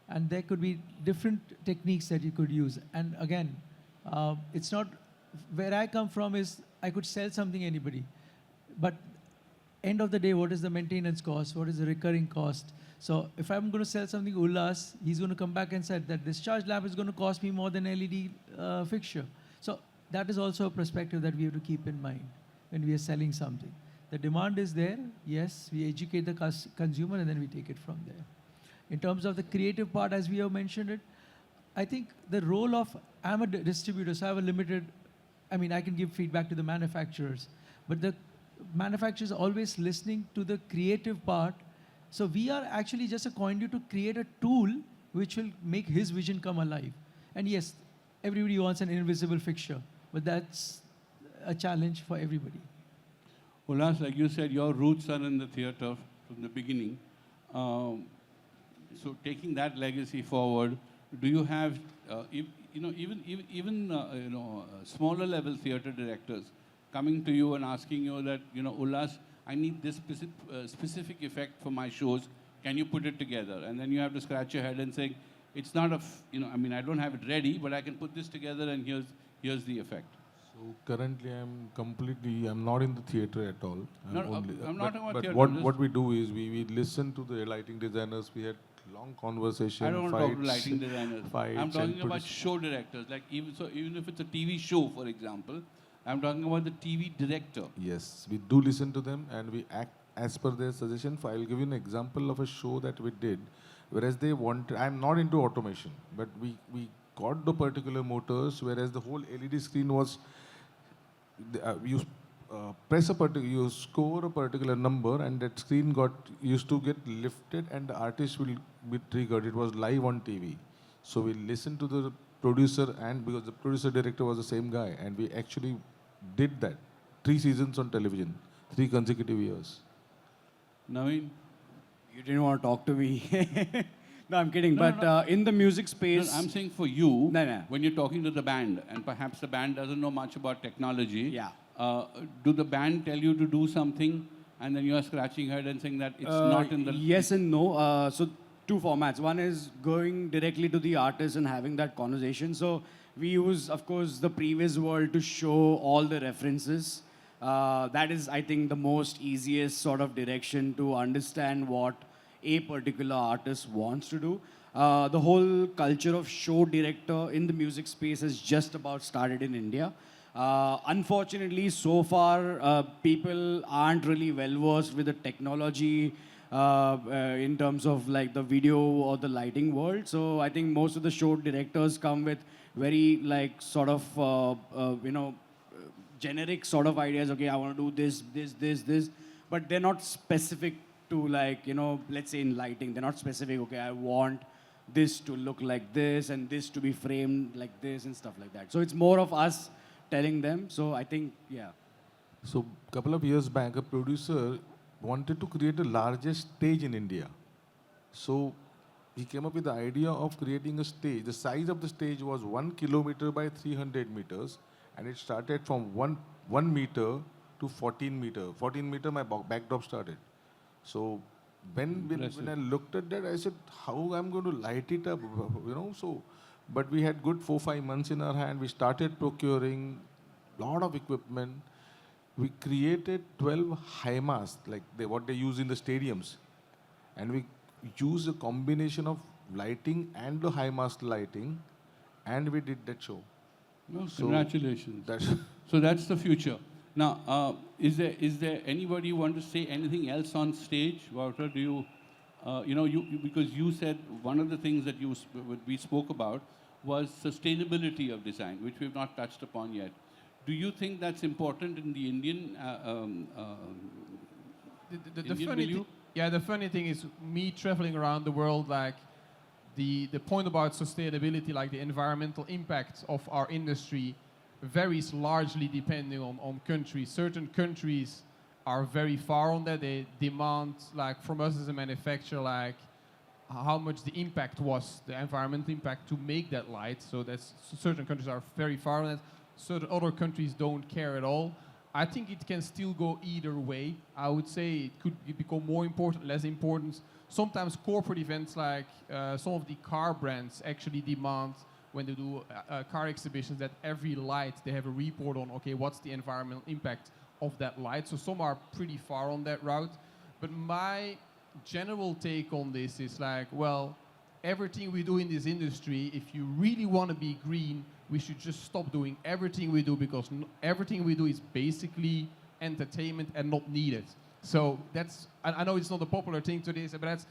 And there could be different techniques that you could use. And again, it's not, where I come from is I could sell something anybody. But end of the day, what is the maintenance cost? What is the recurring cost? So if I'm going to sell something Ullas, he's going to come back and say that this charge lamp is going to cost me more than LED fixture. So that is also a perspective that we have to keep in mind when we are selling something. The demand is there, yes, we educate the consumer and then we take it from there. In terms of the creative part, as we have mentioned it, I think the role of, I'm a distributor, so I have a limited, I can give feedback to the manufacturers, but the manufacturers are always listening to the creative part. So we are actually just a conduit to create a tool which will make his vision come alive. And yes, everybody wants an invisible fixture, but that's a challenge for everybody.
Ullas, like you said, your roots are in the theater from the beginning. So taking that legacy forward, do you have, smaller level theater directors coming to you and asking you that, Ullas, I need this specific effect for my shows. Can you put it together? And then you have to scratch your head and say, it's not I don't have it ready, but I can put this together and here's the effect.
So currently I'm not in the theater at all.
I'm not talking about theater.
What we do is we listen to the lighting designers. We had long conversation.
I don't want to talk to lighting designers. I'm talking about
produce.
show directors. Like even if it's a TV show, for example, I'm talking about the TV director.
Yes, we do listen to them and we act as per their suggestion. I'll give you an example of a show that we did, whereas they wanted, I'm not into automation, but we got the particular motors, whereas the whole LED screen was, you score a particular number and that screen used to get lifted and the artist will be triggered. It was live on TV. So we listened to the producer, and because the producer director was the same guy, and we actually did that 3 seasons on television, 3 consecutive years.
Naveen?
You didn't want to talk to me. No, I'm kidding. In the music space...
No, I'm saying for you,
No.
when you're talking to the band, and perhaps the band doesn't know much about technology,
Yeah.
Do the band tell you to do something, and then you are scratching your head and saying that it's not in the...
Yes and no. So 2 formats. One is going directly to the artist and having that conversation. So we use, of course, the previous world to show all the references. That is, I think, the most easiest sort of direction to understand what a particular artist wants to do. The whole culture of show director in the music space has just about started in India. Unfortunately, so far, people aren't really well versed with the technology in terms of like the video or the lighting world. So I think most of the show directors come with very like sort of, generic sort of ideas. Okay, I want to do this, but they're not specific to like, let's say in lighting, they're not specific. Okay, I want this to look like this and this to be framed like this and stuff like that. So it's more of us telling them. So I think, yeah.
So a couple of years back, a producer wanted to create the largest stage in India. So he came up with the idea of creating a stage. The size of the stage was 1 kilometer by 300 meters. And it started from 1 meter to 14 meter. 14 meter, my backdrop started. So when I looked at that, I said, how I'm going to light it up, So But we had good 4-5 months in our hand. We started procuring lot of equipment. We created 12 high masts, like what they use in the stadiums. And we used a combination of lighting and the high mast lighting, and we did that show.
No,
So
congratulations. So that's the future. Now, is there anybody want to say anything else on stage? Wouter, do you, because you said one of the things that we spoke about was sustainability of design, which we've not touched upon yet. Do you think that's important in the Indian?
The funny thing is, me traveling around the world, like the point about sustainability, like the environmental impact of our industry, varies largely depending on countries. Certain countries are very far on that. They demand, like from us as a manufacturer, like how much the impact was, the environmental impact to make that light. So that's certain countries are very far on that. Certain other countries don't care at all. I think it can still go either way. I would say it could become more important, less important. Sometimes corporate events like some of the car brands actually demand, when they do car exhibitions, that every light they have a report on, okay, what's the environmental impact of that light. So some are pretty far on that route. But my general take on this is like, well, everything we do in this industry, if you really want to be green, we should just stop doing everything we do, because everything we do is basically entertainment and not needed. So that's, I know it's not a popular thing today, but that's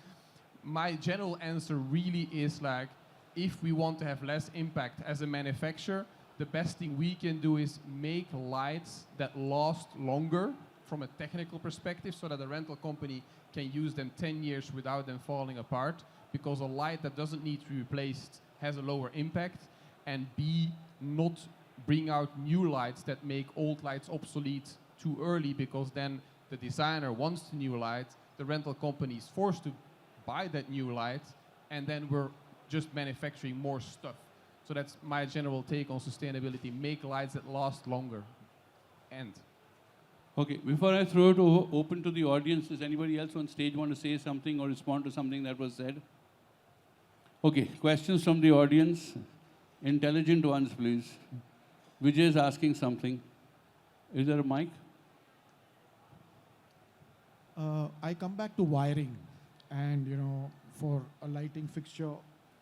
my general answer really is like, if we want to have less impact as a manufacturer, the best thing we can do is make lights that last longer from a technical perspective, so that the rental company can use them 10 years without them falling apart, because a light that doesn't need to be replaced has a lower impact, and B, not bring out new lights that make old lights obsolete too early, because then the designer wants the new light, the rental company is forced to buy that new light, and then we're just manufacturing more stuff. So that's my general take on sustainability. Make lights that last longer. End.
Okay, before I throw it open to the audience, does anybody else on stage want to say something or respond to something that was said? Okay, questions from the audience. Intelligent ones, please. Vijay is asking something. Is there a mic?
I come back to wiring, and for a lighting fixture,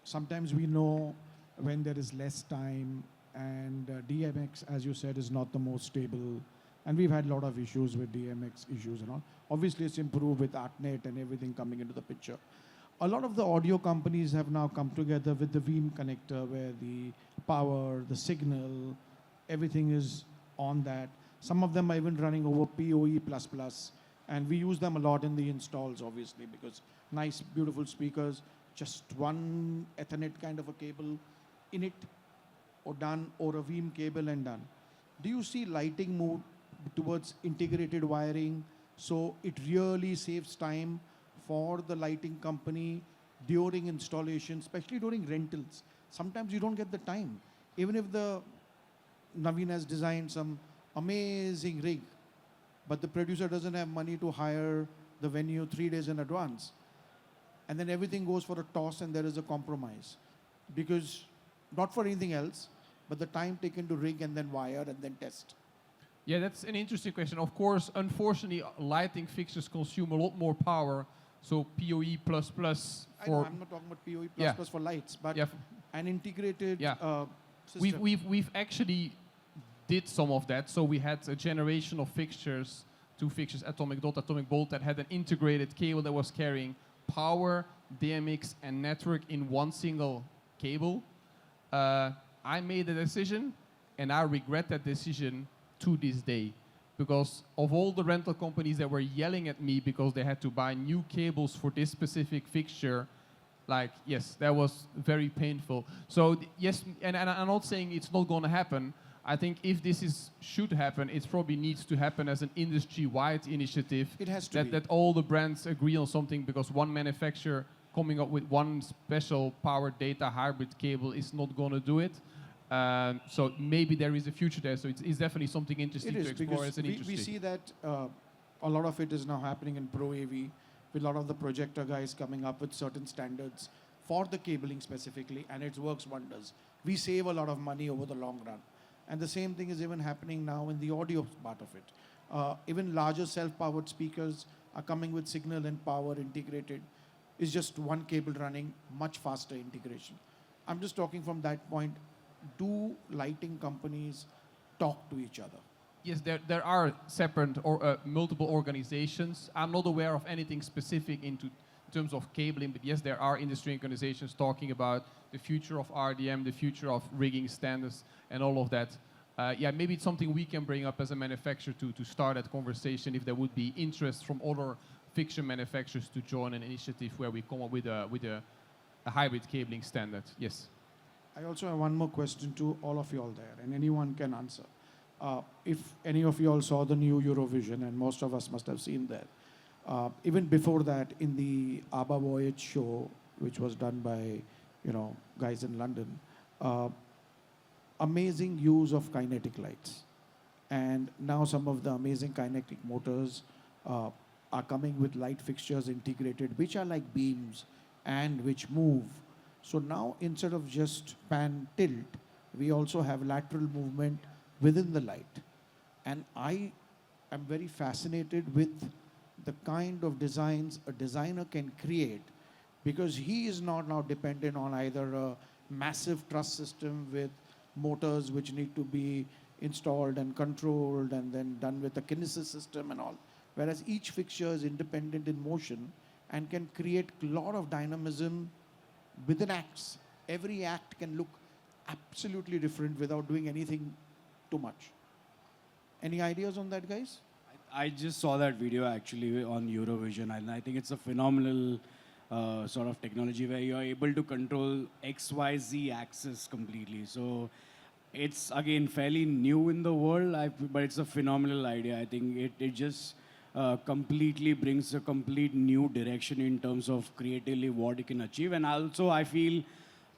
sometimes we know when there is less time, and DMX, as you said, is not the most stable, and we've had a lot of issues with DMX issues and all. Obviously, it's improved with ArtNet and everything coming into the picture. A lot of the audio companies have now come together with the Veeam connector, where the power, the signal, everything is on that. Some of them are even running over PoE++, and we use them a lot in the installs, obviously, because nice, beautiful speakers, just one Ethernet kind of a cable in it, or done, or a Veeam cable and done. Do you see lighting move towards integrated wiring, so it really saves time for the lighting company during installation, especially during rentals? Sometimes you don't get the time. Even if Naveen has designed some amazing rig, but the producer doesn't have money to hire the venue 3 days in advance. And then everything goes for a toss, and there is a compromise. Because, not for anything else, but the time taken to rig and then wire and then test.
Yeah, that's an interesting question. Of course, unfortunately, lighting fixtures consume a lot more power. So PoE++ for...
I know, I'm not talking about PoE++ for lights, but an integrated system.
We've actually did some of that. So we had a generation of fixtures, 2 fixtures, Atomic Dot, Atomic Bolt, that had an integrated cable that was carrying power, DMX, and network in one single cable. I made a decision, and I regret that decision to this day, because of all the rental companies that were yelling at me because they had to buy new cables for this specific fixture, like, yes, that was very painful. So yes, and I'm not saying it's not going to happen. I think if this should happen, it probably needs to happen as an industry-wide initiative.
It has to be.
That all the brands agree on something, because one manufacturer coming up with one special power data hybrid cable is not going to do it. So maybe there is a future there. So it's definitely something interesting to explore as an industry.
We see that a lot of it is now happening in Pro AV, with a lot of the projector guys coming up with certain standards for the cabling specifically, and it works wonders. we save a lot of money over the long run. And the same thing is even happening now in the audio part of it. Even larger self-powered speakers are coming with signal and power integrated. It's just one cable running, much faster integration. I'm just talking from that point. Do lighting companies talk to each other?
Yes, there are separate or multiple organizations. I'm not aware of anything specific in terms of cabling, but yes, there are industry organizations talking about the future of RDM, the future of rigging standards, and all of that. Yeah, maybe it's something we can bring up as a manufacturer to start that conversation if there would be interest from other fixture manufacturers to join an initiative where we come up with a hybrid cabling standard. Yes.
I also have one more question to all of you all there, and anyone can answer. If any of you all saw the new Eurovision, and most of us must have seen that, even before that, in the ABBA Voyage show, which was done by, guys in London, amazing use of kinetic lights. And now some of the amazing kinetic motors are coming with light fixtures integrated, which are like beams and which move. So now instead of just pan tilt, we also have lateral movement within the light. And I am very fascinated with the kind of designs a designer can create, because he is not now dependent on either a massive truss system with motors which need to be installed and controlled and then done with a kinesis system and all. Whereas each fixture is independent in motion and can create a lot of dynamism within acts. Every act can look absolutely different without doing anything too much. Any ideas on that, guys?
I just saw that video actually on Eurovision, and I think it's a phenomenal sort of technology where you're able to control X, Y, Z axis completely. So it's again fairly new in the world, but it's a phenomenal idea. I think it just completely brings a complete new direction in terms of creatively what you can achieve. And also I feel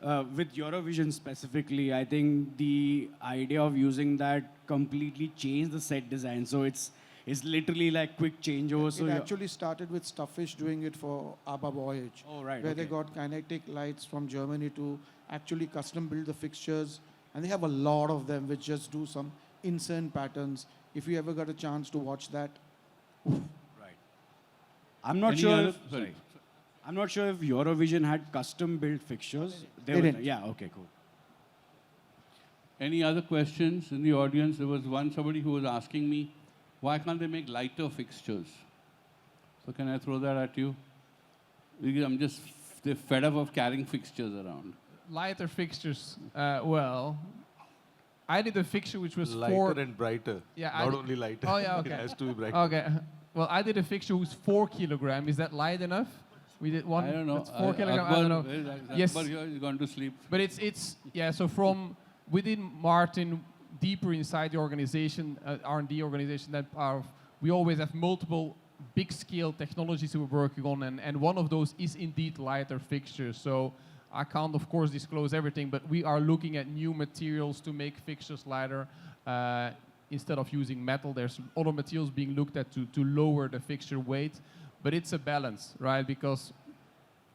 with Eurovision specifically, I think the idea of using that completely changed the set design. So it's literally like quick changeover. So
it actually started with Stuffish doing it for ABBA Voyage.
Oh, right.
Where
Okay.
they got kinetic lights from Germany to actually custom build the fixtures. And they have a lot of them which just do some insane patterns. If you ever got a chance to watch that,
Right. I'm not
Any
sure.
other-
If,
sorry.
I'm not sure if Eurovision had custom built fixtures.
They
were-
didn't.
Yeah. Okay. Cool.
Any other questions in the audience? There was somebody who was asking me, why can't they make lighter fixtures? So can I throw that at you? Because they're fed up of carrying fixtures around.
Lighter fixtures. Well, I did a fixture which was
Lighter and brighter.
Yeah, I
Not
did-
only lighter.
Oh, yeah, okay.
It has to be brighter.
Okay. Well, I did a fixture who's 4 kilogram. Is that light enough? We did one.
I don't know.
That's 4 kilogram. I don't know.
Where is
Yes.
Akbar here? He's gone to sleep.
But it's yeah. So from within Martin, deeper inside the organization, R&D organization, we always have multiple big scale technologies we're working on, and one of those is indeed lighter fixtures. So I can't, of course, disclose everything, but we are looking at new materials to make fixtures lighter. Instead of using metal, there's other materials being looked at to lower the fixture weight. But it's a balance, right? Because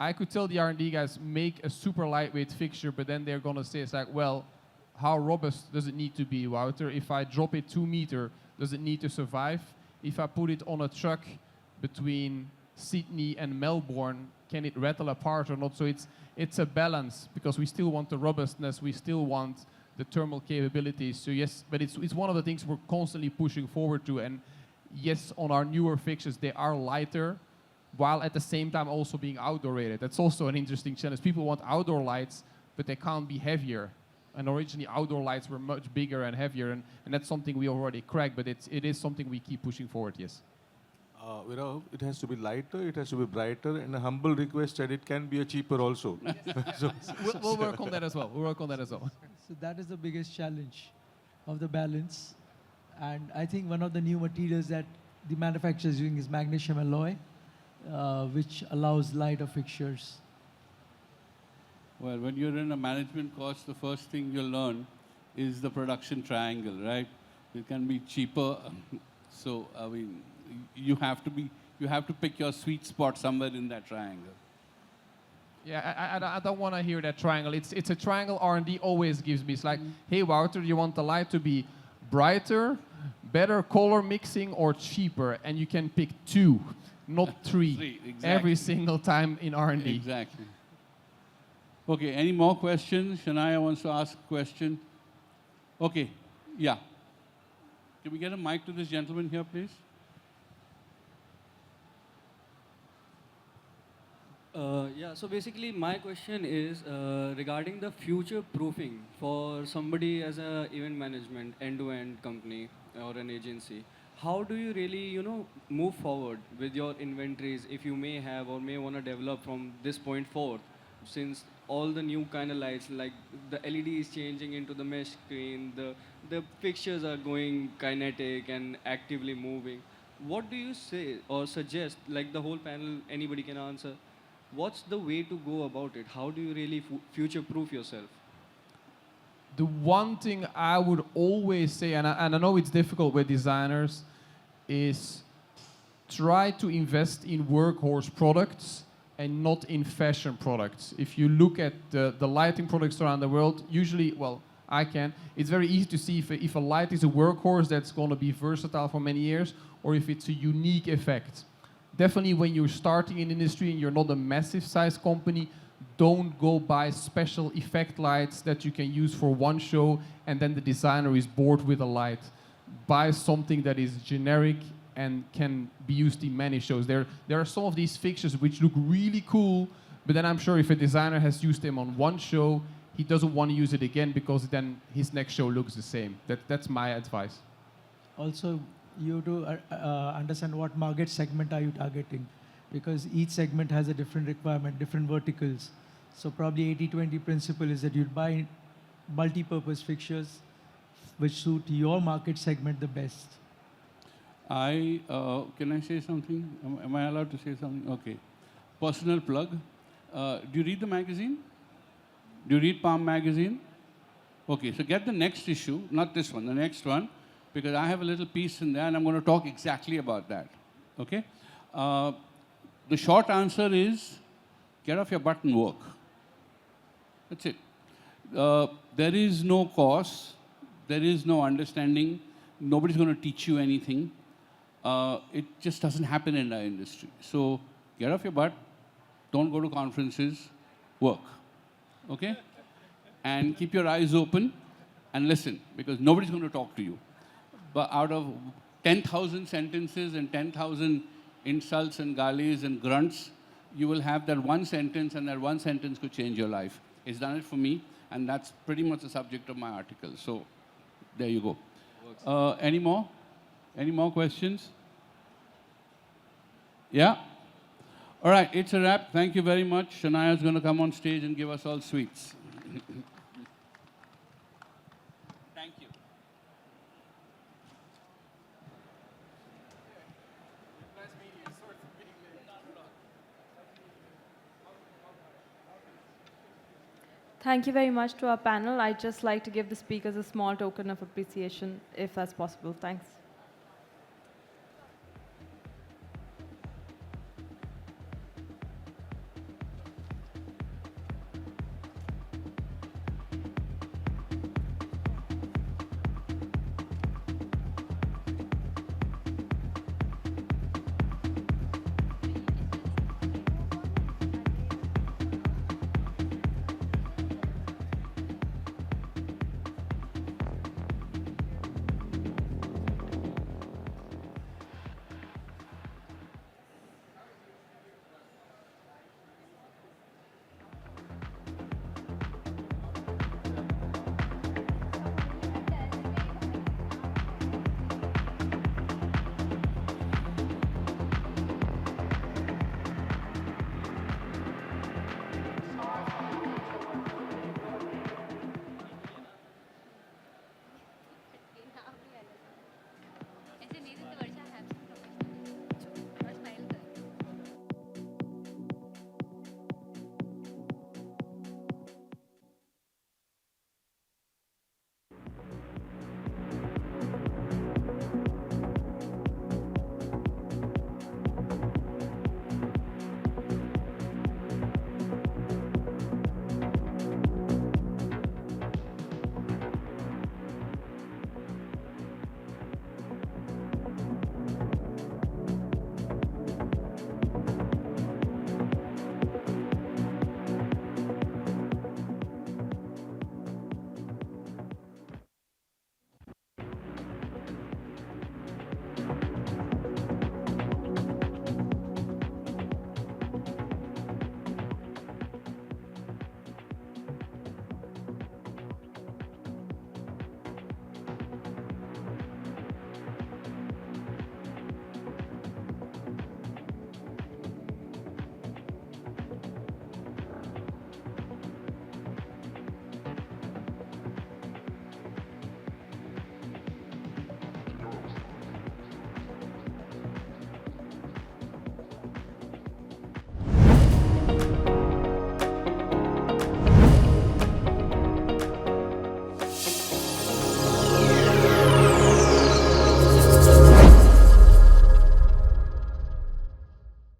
I could tell the R&D guys, make a super lightweight fixture, but then they're gonna say, it's like, well, how robust does it need to be, Wouter? If I drop it 2 meters, does it need to survive? If I put it on a truck between Sydney and Melbourne, can it rattle apart or not? So it's a balance, because we still want the robustness, we still want the thermal capabilities. So yes, but it's one of the things we're constantly pushing forward to. And yes, on our newer fixtures, they are lighter, while at the same time also being outdoor rated. That's also an interesting challenge. People want outdoor lights, but they can't be heavier. And originally outdoor lights were much bigger and heavier, and that's something we already cracked, but it is something we keep pushing forward, yes.
It has to be lighter, it has to be brighter, and a humble request that it can be a cheaper also. So,
We'll work on that as well. We'll work on that as well.
So that is the biggest challenge of the balance. And I think one of the new materials that the manufacturer is using is magnesium alloy, which allows lighter fixtures.
Well, when you're in a management course, the first thing you'll learn is the production triangle, right? It can be cheaper. So, I mean, you have to pick your sweet spot somewhere in that triangle.
Yeah, I don't want to hear that triangle. It's a triangle R&D always gives me. It's like, hey, Wouter, you want the light to be brighter, better color mixing, or cheaper? And you can pick 2, not 3,
Exactly.
every single time in R&D.
Exactly. Okay, any more questions? Shania wants to ask a question. Okay, yeah. Can we get a mic to this gentleman here, please?
Yeah, so basically my question is regarding the future proofing for somebody as a event management end-to-end company or an agency. How do you really, move forward with your inventories if you may have or may want to develop from this point forward, since all the new kind of lights, like the LED is changing into the mesh screen, the fixtures are going kinetic and actively moving. What do you say or suggest, like the whole panel, anybody can answer, what's the way to go about it? How do you really future-proof yourself?
The one thing I would always say, and I know it's difficult with designers, is try to invest in workhorse products and not in fashion products. If you look at the lighting products around the world, usually, well, it's very easy to see if a light is a workhorse that's going to be versatile for many years, or if it's a unique effect. Definitely when you're starting in industry and you're not a massive size company, don't go buy special effect lights that you can use for one show and then the designer is bored with a light. Buy something that is generic and can be used in many shows. There are some of these fixtures which look really cool, but then I'm sure if a designer has used them on one show, he doesn't want to use it again because then his next show looks the same. That's my advice.
Also, you have to understand what market segment are you targeting, because each segment has a different requirement, different verticals. So probably 80-20 principle is that you'd buy multi-purpose fixtures which suit your market segment the best.
Can I say something? Am I allowed to say something? Okay. Personal plug. Do you read the magazine? Do you read Palm magazine? Okay, so get the next issue, not this one, the next one, because I have a little piece in there and I'm going to talk exactly about that. Okay? The short answer is get off your butt and work. That's it. There is no course, there is no understanding, nobody's going to teach you anything. It just doesn't happen in our industry. So get off your butt, don't go to conferences, work. Okay? And keep your eyes open and listen, because nobody's going to talk to you. But out of 10,000 sentences and 10,000 insults and galis and grunts, you will have that one sentence, and that one sentence could change your life. It's done it for me, and that's pretty much the subject of my article. So there you go. Any more? Any more questions? Yeah? All right, it's a wrap. Thank you very much. Shania is going to come on stage and give us all sweets. Thank you.
Thank you very much to our panel. I'd just like to give the speakers a small token of appreciation, if that's possible. Thanks.